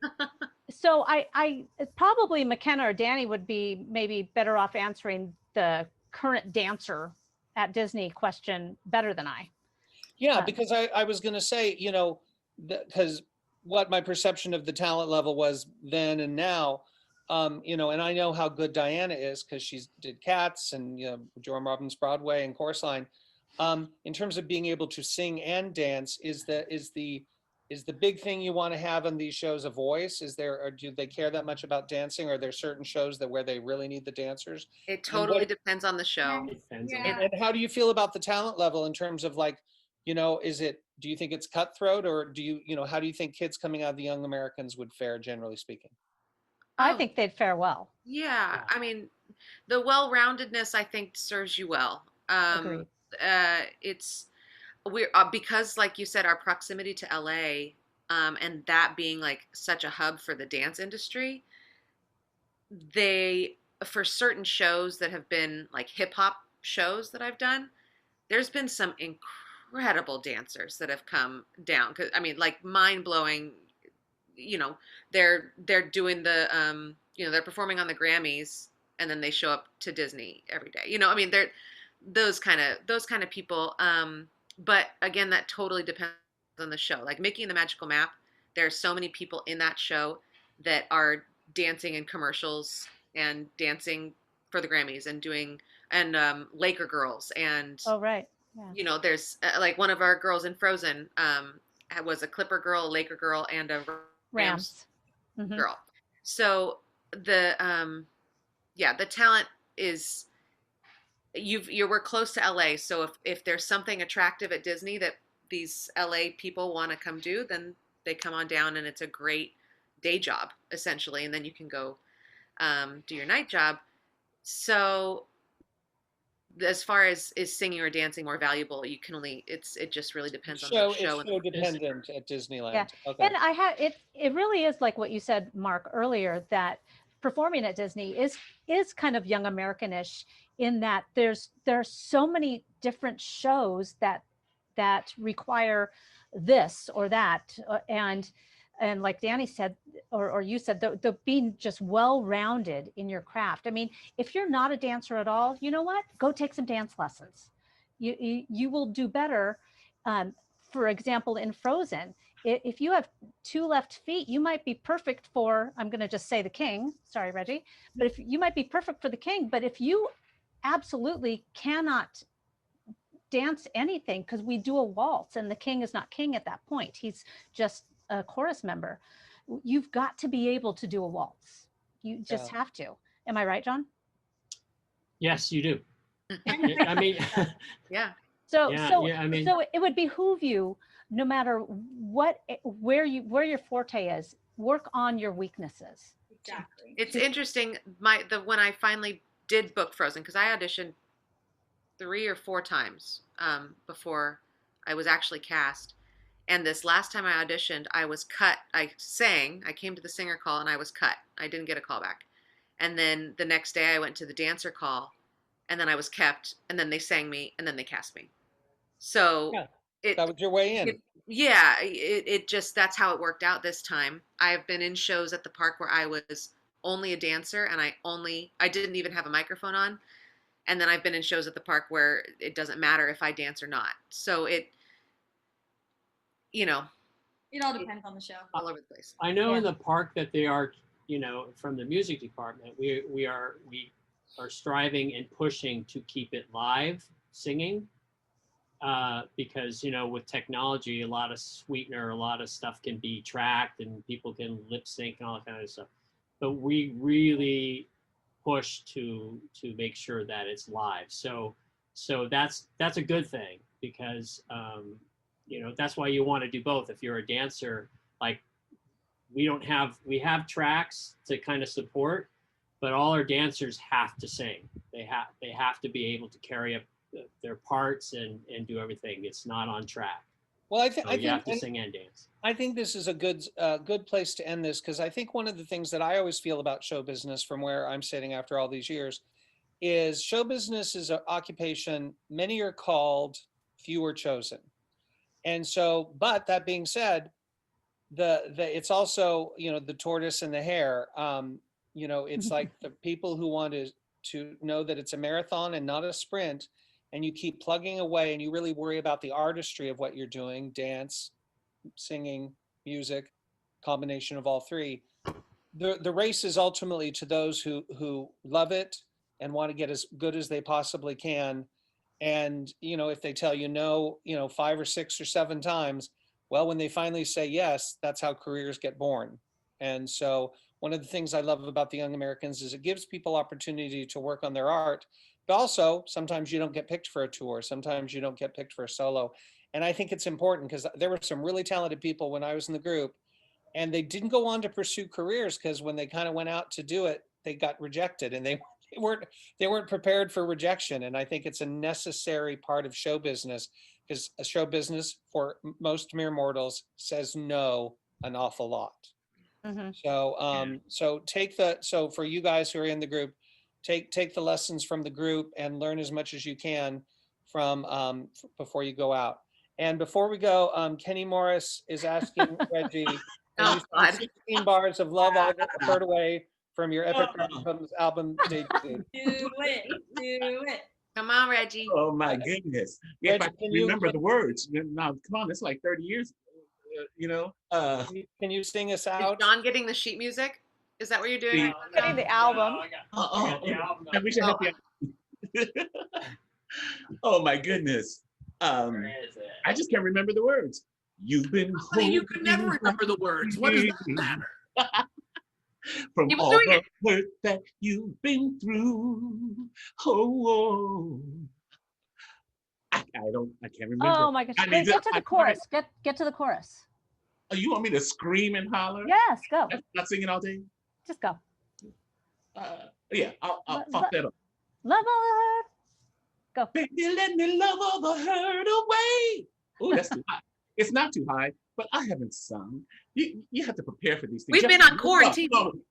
So I probably McKenna or Dani would be maybe better off answering the current dancer at Disney question better than I. Yeah, because I was going to say, because what my perception of the talent level was then and now, and I know how good Diana is because she did Cats and Joan Robbins Broadway and Chorus Line. In terms of being able to sing and dance, is the big thing you want to have on these shows a voice? Or do they care that much about dancing? Or are there certain shows where they really need the dancers? It totally depends on the show. And how do you feel about the talent level in terms of like, do you think it's cutthroat, or how do you think kids coming out of the Young Americans would fare, generally speaking? I think they'd fare well. Yeah, I mean, the well-roundedness I think serves you well. Agreed. We're because, like you said, our proximity to LA, and that being like such a hub for the dance industry, for certain shows that have been like hip hop shows that I've done, there's been some incredible dancers that have come down. 'Cause I mean, like mind blowing. They're doing the they're performing on the Grammys and then they show up to Disney every day. I mean, they're those kind of people. But again, that totally depends on the show. Like Mickey and the Magical Map, there are so many people in that show that are dancing in commercials and dancing for the Grammys and Laker Girls and oh right, yeah. There's like one of our girls in Frozen was a Clipper girl, a Laker girl, and a Rams girl. So the talent is we're close to LA. So if there's something attractive at Disney that these LA people want to come do, then they come on down and it's a great day job essentially. And then you can go do your night job. So as far as is singing or dancing more valuable, you can only it just really depends on the show. It's so dependent at Disneyland. Yeah. Okay. And it really is like what you said, Mark, earlier, that performing at Disney is kind of Young American-ish in that there's so many different shows that require this or that, and like Dani said, or you said, the being just well-rounded in your craft. I mean, if you're not a dancer at all, you know what? Go take some dance lessons. You will do better. For example, in Frozen, if you have 2 left feet, you might be perfect for, I'm going to just say the king. Sorry, Reggie. But if you might be perfect for the king, but if you absolutely cannot dance anything, because we do a waltz and the king is not king at that point, he's just a chorus member, you've got to be able to do a waltz. You just have to. Am I right, John? Yes, you do. I mean, Yeah. So I mean, so it would behoove you, no matter where your forte is, work on your weaknesses. Exactly. It's interesting. When I finally did book Frozen, because I auditioned 3 or 4 times before I was actually cast. And this last time I auditioned, I was cut. I came to the singer call and I was cut. I didn't get a call back. And then the next day I went to the dancer call and then I was kept, and then they sang me and then they cast me. So that was your way in. It just, that's how it worked out this time. I have been in shows at the park where I was only a dancer and I didn't even have a microphone on. And then I've been in shows at the park where it doesn't matter if I dance or not. So it all depends on the show. All over the place. I know in the park that they are, from the music department, we are striving and pushing to keep it live singing, because with technology, a lot of sweetener, a lot of stuff can be tracked and people can lip sync and all that kind of stuff. But we really push to make sure that it's live. So that's a good thing, because that's why you want to do both. If you're a dancer, like we have tracks to kind of support, but all our dancers have to sing. They have to be able to carry up their parts and do everything. It's not on track. Well, I think you have to sing and dance. I think this is a good place to end this, because I think one of the things that I always feel about show business, from where I'm sitting after all these years, is show business is an occupation. Many are called, few are chosen. And so, but that being said, it's also, the tortoise and the hare. It's like the people who want to know that it's a marathon and not a sprint, and you keep plugging away and you really worry about the artistry of what you're doing, dance, singing, music, combination of all three. The race is ultimately to those who love it and want to get as good as they possibly can. And, if they tell you no, 5 or 6 or 7 times, well, when they finally say yes, that's how careers get born. And so one of the things I love about the Young Americans is it gives people opportunity to work on their art, but also sometimes you don't get picked for a tour. Sometimes you don't get picked for a solo. And I think it's important, because there were some really talented people when I was in the group, and they didn't go on to pursue careers, because when they kind of went out to do it, they got rejected, and they weren't prepared for rejection. And I think it's a necessary part of show business, because a show business, for most mere mortals, says no an awful lot. Mm-hmm. So for you guys who are in the group, take the lessons from the group and learn as much as you can from before you go out. And before we go, Kenny Morris is asking Reggie, Oh, God. 16 bars of Love I Heard Away from your Epic album debut. Do it. Come on, Reggie. Oh my goodness. If Reggie, I remember the words. Now, come on, it's like 30 years, Can you sing us Is out? John getting the sheet music? Is that what you're doing? Getting the album. We should help you. Oh my goodness. I just can't remember the words. You've been you could never remember the words. What does that matter? From He was all doing the it. hurt that you've been through. Oh. I can't remember. Oh my gosh! I Wait, need get to I- the chorus. Get to the chorus. Oh, you want me to scream and holler? Yes, go. Not singing all day? Just go. Yeah, I'll fuck that up. Love all the hurt. Go. Baby, let me love all the hurt away. Oh, that's too high. It's not too high. but I haven't sung. You have to prepare for these things. We've been on quarantine.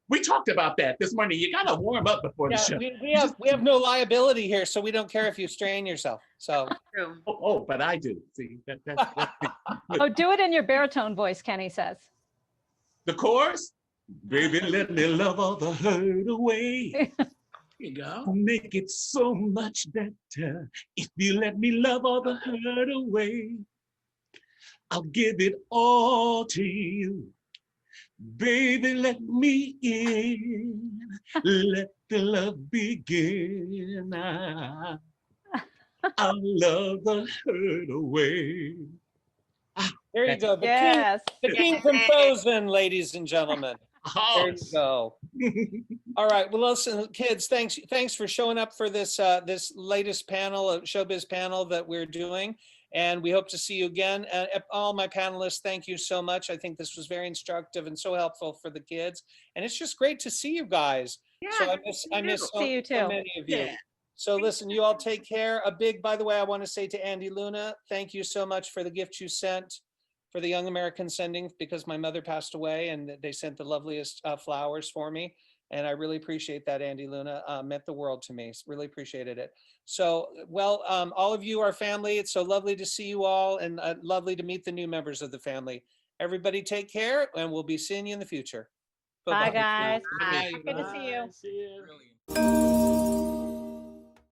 We talked about that this morning. You got to warm up before the show. We have no liability here, so we don't care if you strain yourself. So. True. Oh, but I do. See, Oh, do it in your baritone voice, Kenny says. the chorus, baby, let me love all the hurt away. You go. Make it so much better if you let me love all the hurt away. I'll give it all to you. Baby, let me in. Let the love begin. I'll love the hurt away. There you go. Yes. The king from Frozen, ladies and gentlemen. There you go. All right. Well, listen, kids, thanks for showing up for this this latest panel, showbiz panel that we're doing. And we hope to see you again. All my panelists, thank you so much. I think this was very instructive and so helpful for the kids. And it's just great to see you guys. Yeah, So I miss so many of you. Yeah. So listen, you all take care. By the way, I want to say to Andy Luna, thank you so much for the gift you sent for the Young Americans sending, because my mother passed away and they sent the loveliest flowers for me. And I really appreciate that, Andy Luna. Meant the world to me. Really appreciated it. So, well, all of you are family. It's so lovely to see you all, and lovely to meet the new members of the family. Everybody take care, and we'll be seeing you in the future. Bye, guys. Bye. Good to see you. See you. Brilliant.